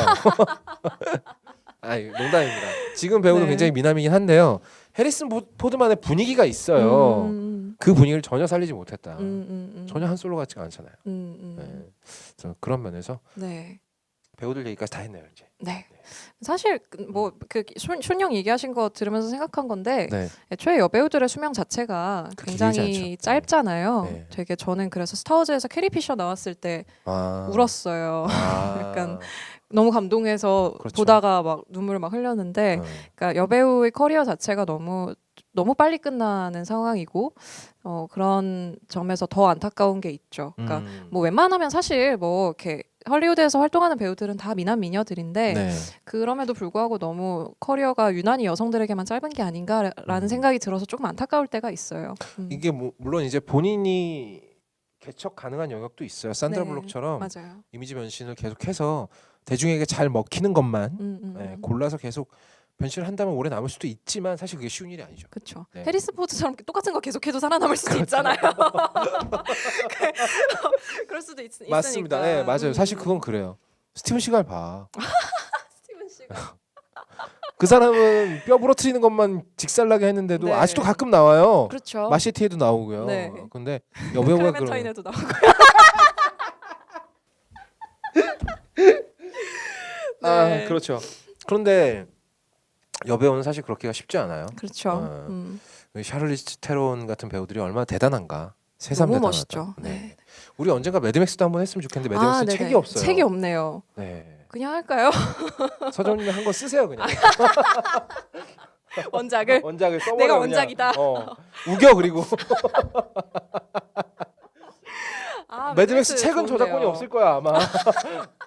아니, 농담입니다. 지금 배우도 네. 굉장히 미남이긴 한데요. 해리슨 포드만의 분위기가 있어요. 그 분위기를 전혀 살리지 못했다. 전혀 한 솔로 같지가 않잖아요. 네. 그래서 그런 면에서 네. 배우들 얘기까지 다 했네요, 이제. 네. 사실 뭐그 숀영 얘기하신 거 들으면서 생각한 건데 네. 애초에 여배우들의 수명 자체가 그렇게 굉장히 길지 않죠. 짧잖아요. 네. 되게 저는 그래서 스타워즈에서 캐리 피셔 나왔을 때 울었어요. 약간 너무 감동해서 그렇죠. 보다가 막 눈물을 막 흘렸는데, 그러니까 여배우의 커리어 자체가 너무 빨리 끝나는 상황이고 그런 점에서 더 안타까운 게 있죠. 그러니까 뭐 웬만하면 사실 뭐 이렇게 헐리우드에서 활동하는 배우들은 다 미남 미녀들인데 네. 그럼에도 불구하고 너무 커리어가 유난히 여성들에게만 짧은 게 아닌가라는 생각이 들어서 조금 안타까울 때가 있어요. 이게 뭐 물론 이제 본인이 개척 가능한 영역도 있어요. 산드라 네, 블록처럼 맞아요. 이미지 변신을 계속해서 대중에게 잘 먹히는 것만 네, 골라서 계속 변신을 한다면 오래 남을 수도 있지만 사실 그게 쉬운 일이 아니죠. 그렇죠. 네. 해리스 포드처럼 똑같은 거 계속해도 살아남을 수도 있잖아요. 그럴 수도 있으니까. 맞습니다. 네, 맞아요. 사실 그건 그래요. 스티븐 시갈 봐. 스티븐 씨가 그 사람은 뼈 부러뜨리는 것만 직살나게 했는데도 네. 아직도 가끔 나와요. 그렇죠. 마시티에도 나오고요. 네. 근데 여배우가 그런 클레멘타인에도 나오고. 네. 그렇죠. 그런데 여배우는 사실 그렇게가 쉽지 않아요. 그렇죠. 샤를리즈 테론 같은 배우들이 얼마나 대단한가. 새삼 너무 대단하다. 멋있죠. 네. 우리 언젠가 매드맥스도 한번 했으면 좋겠는데 매드맥스 네네. 책이 없어요. 책이 없네요. 네. 그냥 할까요? 서정님이 한 거 쓰세요 그냥. 원작을. 원작을 써버려. 내가 그냥. 원작이다. 우겨 그리고. 매드맥스 매드맥스 책은 좋은데요. 저작권이 없을 거야 아마.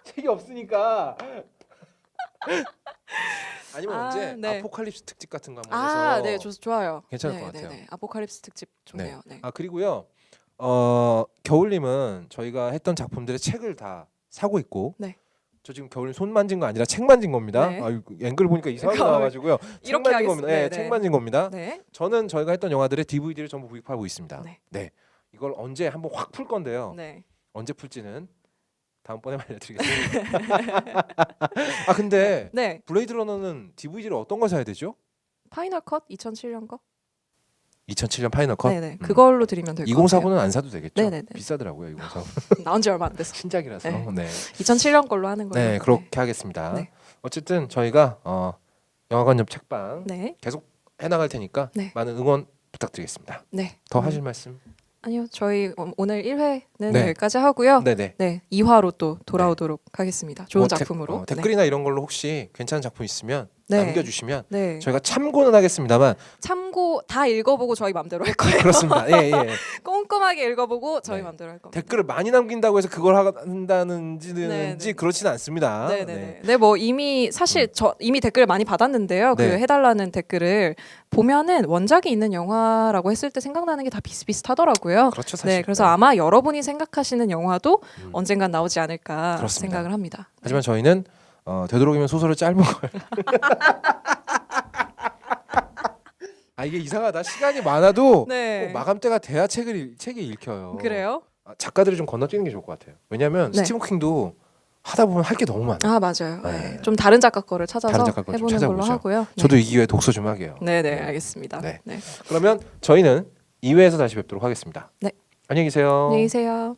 책이 없으니까. 아니면 언제 네. 아포칼립스 특집 같은 거 한번 해서. 네, 좋아요. 괜찮을 것 같아요. 네. 아포칼립스 특집 좋네요. 네. 그리고요. 겨울님은 저희가 했던 작품들의 책을 다 사고 있고. 네. 저 지금 겨울님 손 만진 거 아니라 책 만진 겁니다. 네. 앵글 보니까 이상하게 나와가지고요. 책 이렇게 만진 겁니다. 네, 하겠습니다. 책 만진 겁니다. 네. 저는 저희가 했던 영화들의 DVD를 전부 구입하고 있습니다. 네. 이걸 언제 한번 확 풀 건데요. 네. 언제 풀지는 다음번에 알려드리겠습니다. 근데 네. 블레이드 러너는 DVD를 어떤 거 사야 되죠? 파이널 컷 2007년 거? 2007년 파이널 컷? 네네. 그걸로 드리면 될 것 같아요. 2049는 안 사도 되겠죠? 네네네. 비싸더라고요 2049. 나온 지 얼마 안 돼서. 신작이라서. 네. 네. 2007년 걸로 하는 거예요. 네, 그렇게 하겠습니다. 네. 어쨌든 저희가 영화관 옆 책방 네. 계속 해나갈 테니까 네. 많은 응원 부탁드리겠습니다. 네. 더 하실 말씀? 아니요, 저희 오늘 1회는 네. 여기까지 하고요. 네네. 네, 2화로 또 돌아오도록 하겠습니다. 좋은 뭐 작품으로. 댓글이나 이런 걸로 혹시 괜찮은 작품 있으면 네. 남겨주시면 네. 저희가 참고는 하겠습니다만 참고 다 읽어보고 저희 맘대로 할 거예요. 그렇습니다. 예, 예. 꼼꼼하게 읽어보고 저희 네. 맘대로 할 겁니다. 댓글을 많이 남긴다고 해서 그걸 한다는지는 네, 네. 그렇지는 않습니다. 네네네. 네, 뭐 이미 사실 저 이미 댓글 많이 받았는데요. 그 네. 해달라는 댓글을 보면은 원작이 있는 영화라고 했을 때 생각나는 게 다 비슷비슷하더라고요. 그렇죠, 사실. 네, 그래서 네. 아마 여러분이 생각하시는 영화도 언젠간 나오지 않을까 그렇습니다. 생각을 합니다. 하지만 저희는 되도록이면 소설을 짧은 걸. 아 이게 이상하다. 시간이 많아도 네. 꼭 마감때가 돼야 책이 읽혀요. 그래요? 작가들이 좀 건너뛰는 게 좋을 것 같아요. 왜냐하면 네. 스티븐 킹도 하다 보면 할 게 너무 많아요. 아 맞아요. 네. 네. 좀 다른 작가 거를 찾아서 다른 작가 거를 좀 해보는 걸로 찾아보죠. 하고요. 네. 저도 이 기회에 독서 좀 하게요. 네네 알겠습니다. 네. 네. 그러면 저희는 2회에서 다시 뵙도록 하겠습니다. 네. 안녕히 계세요. 안녕히 계세요.